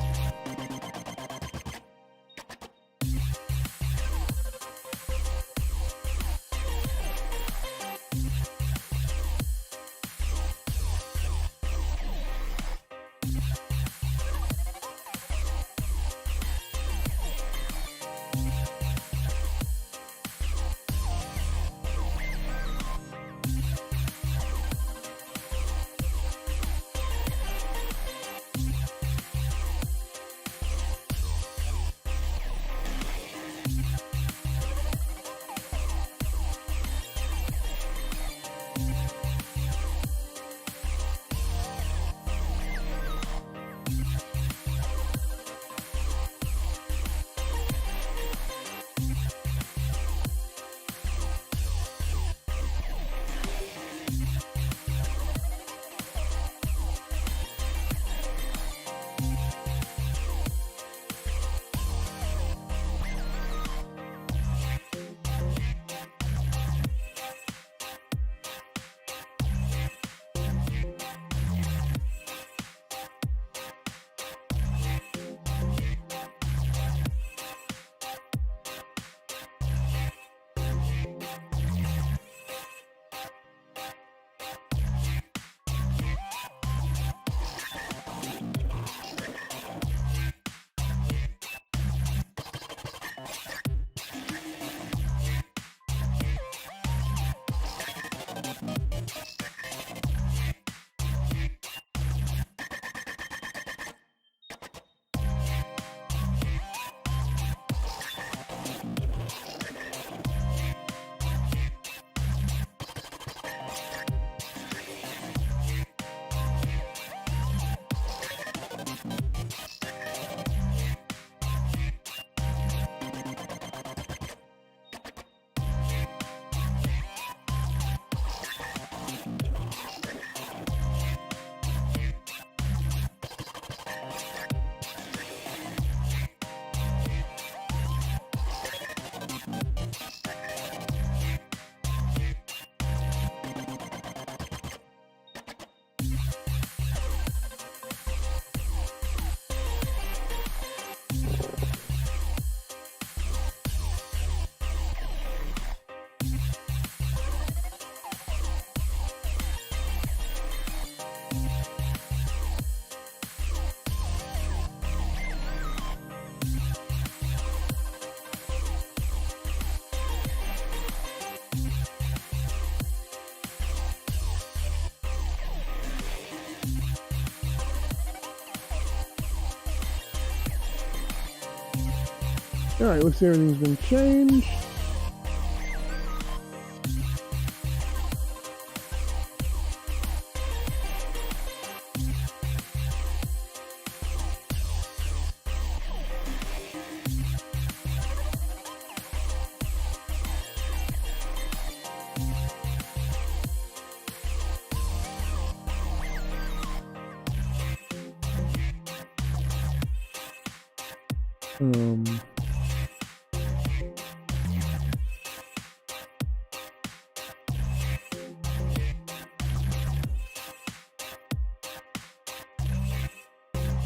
Alright, looks like everything's been changed.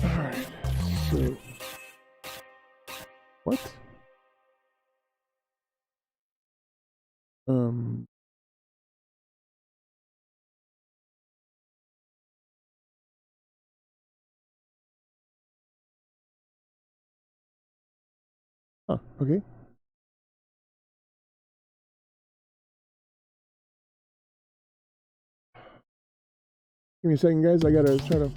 Alright, so what? Okay. Give me a second, guys. I gotta try to.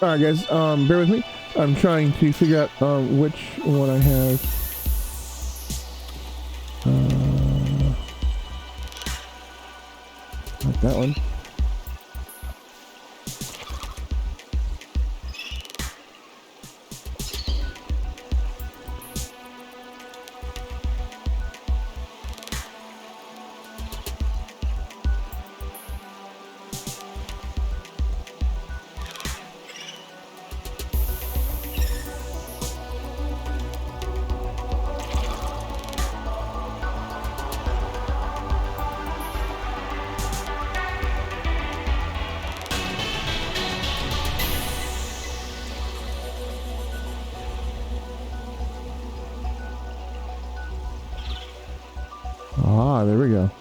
Alright, guys, bear with me. I'm trying to figure out which one I have. Not that one. Ah, there we go.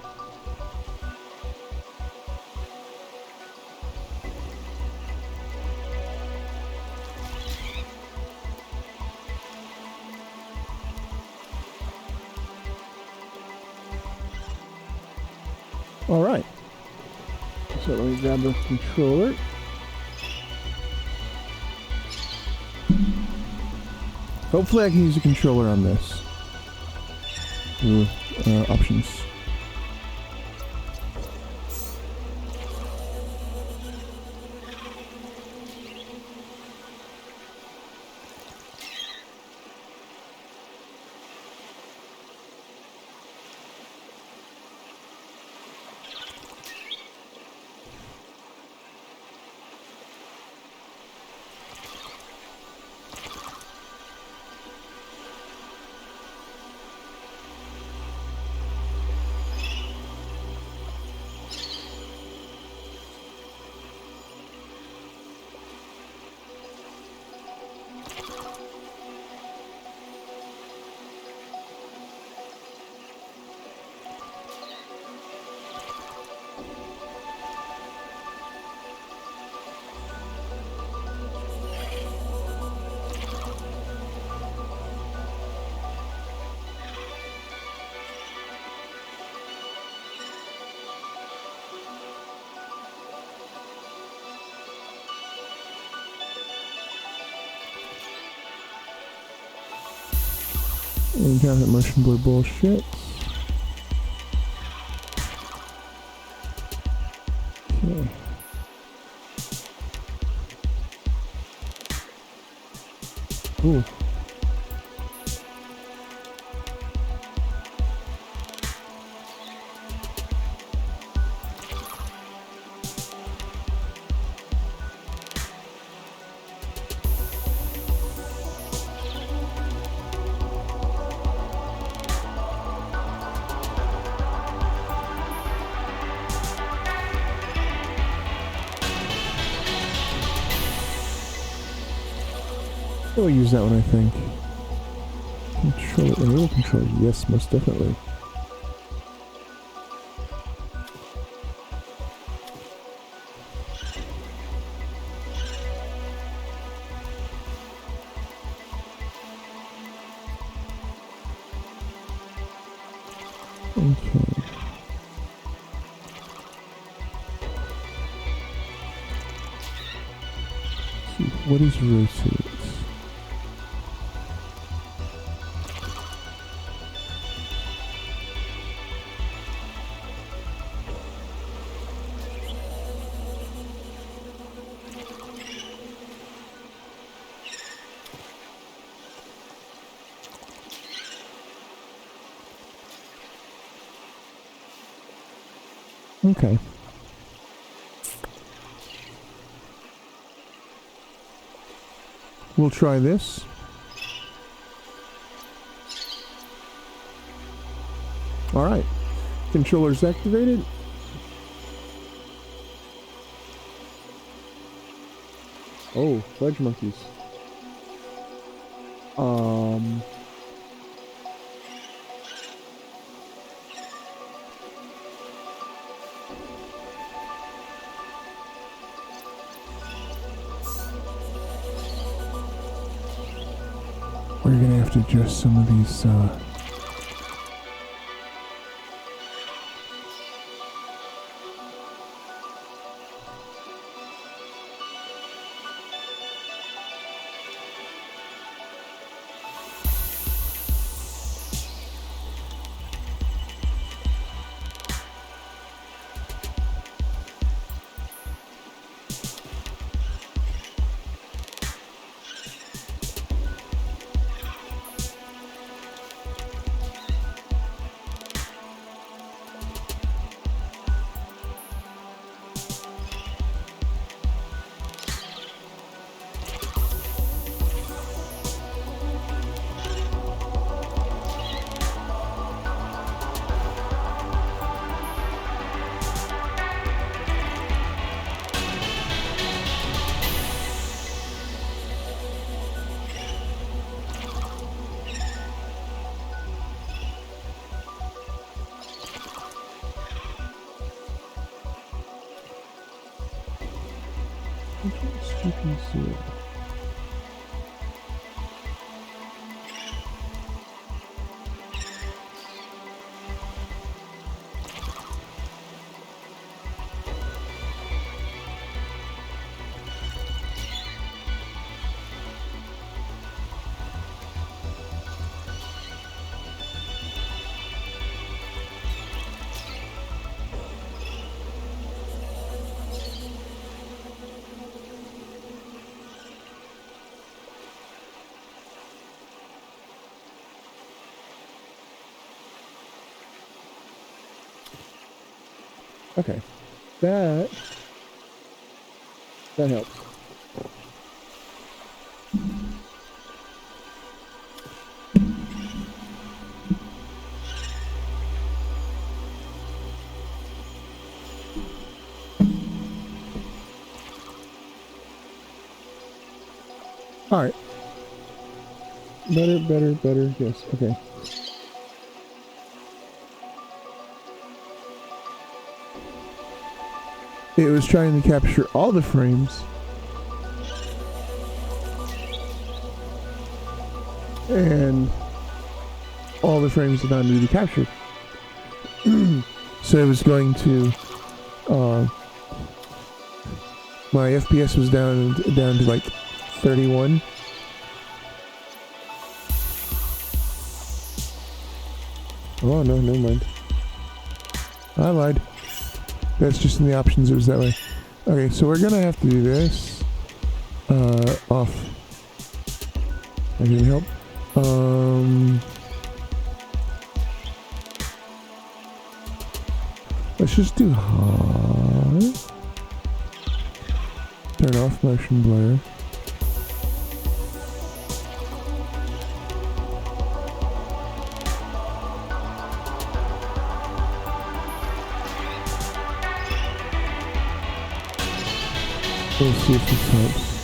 All right. So let me grab the controller. Hopefully I can use a controller on this. Options. And count that motion blur bullshit. Okay. Cool. I'll use that one, I think. Controller, enable controller. Yes, most definitely. Okay. Let's see, what is rotate? Okay. We'll try this. All right. Controller's activated. Oh, fudge monkeys. We're gonna have to adjust some of these, okay. That helps. All right. Better. Yes. Okay. It was trying to capture all the frames. And all the frames did not need to be captured. So it was going to, my FPS was down to like 31. Oh, no, never mind. I lied. That's just in the options, it was that way. Okay, so we're gonna have to do this. Off. That didn't help. Let's just do hard. Turn off motion blur. Let's see if this helps.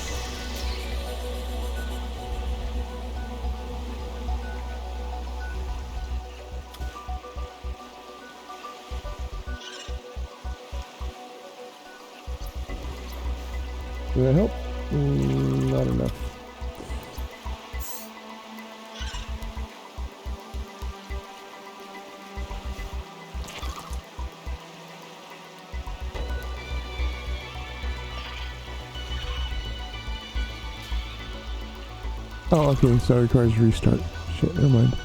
Did that help? Not enough. Oh, okay, so it requires restart. Shit, never mind.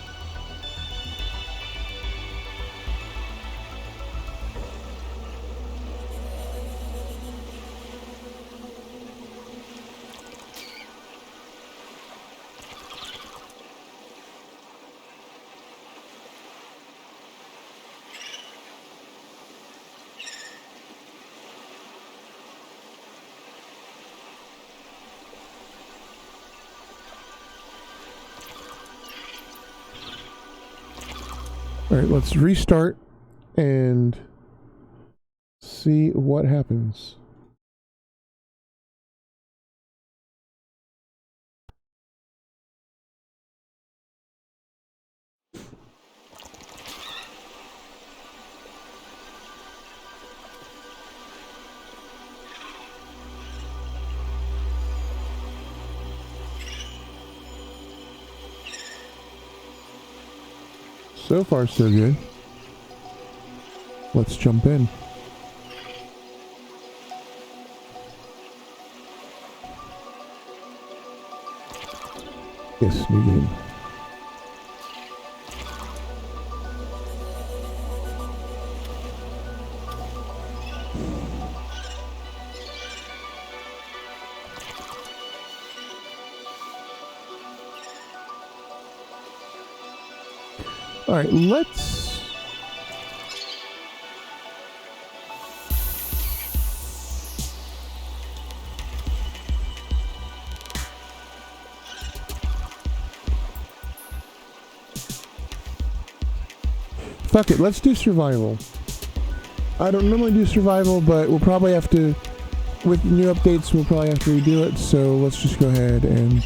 Alright, let's restart and see what happens. So far, so good. Let's jump in. Yes, new game. All right, let's... Fuck it, let's do survival. I don't normally do survival, but we'll probably have to... With new updates, we'll probably have to redo it, so let's just go ahead and...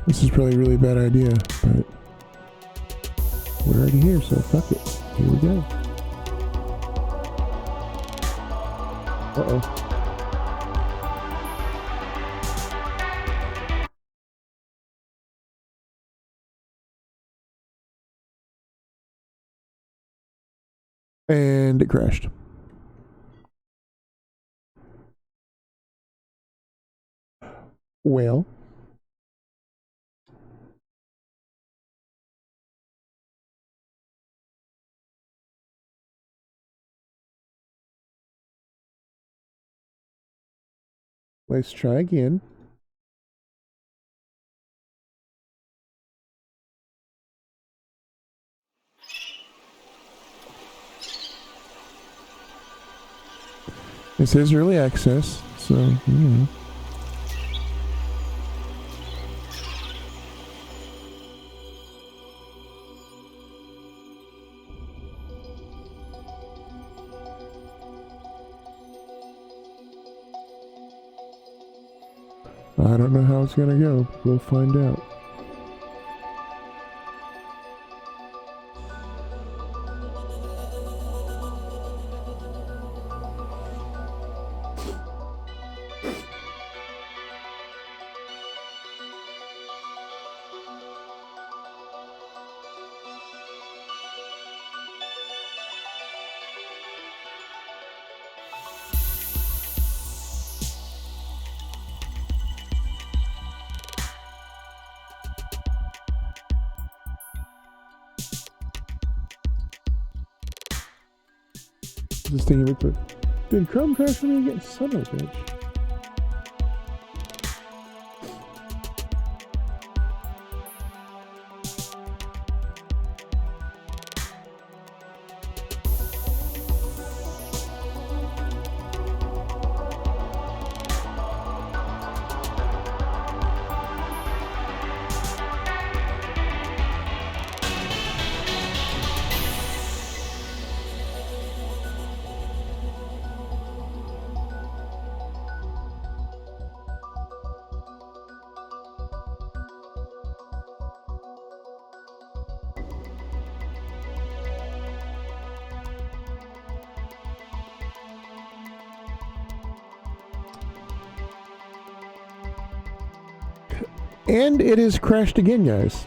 This is probably a really bad idea, but... We're already here, so fuck it. Here we go. Uh-oh. And it crashed. Well. Let's try again. It says early access, so, you know. I don't know how it's gonna go. We'll find out. This thing here, quick. Did Chrome crash for me again? Son of a bitch. And it has crashed again, guys.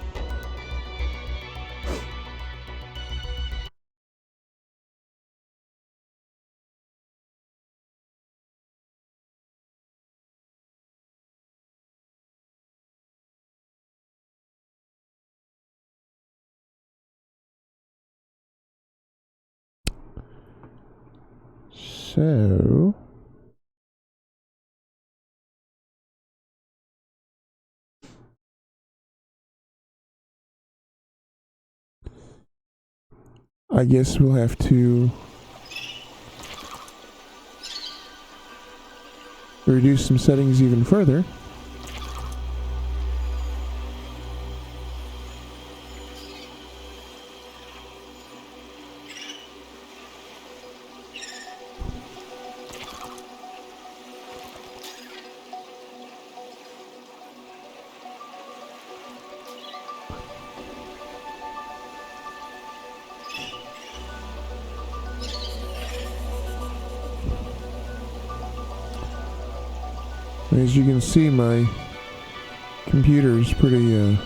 So... I guess we'll have to reduce some settings even further. As you can see, my computer is pretty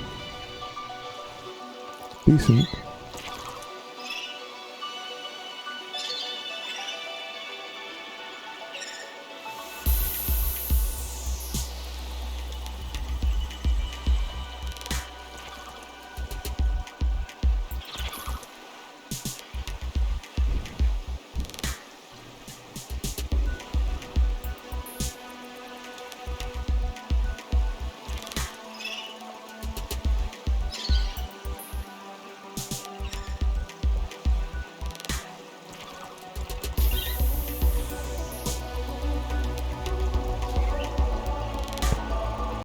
decent.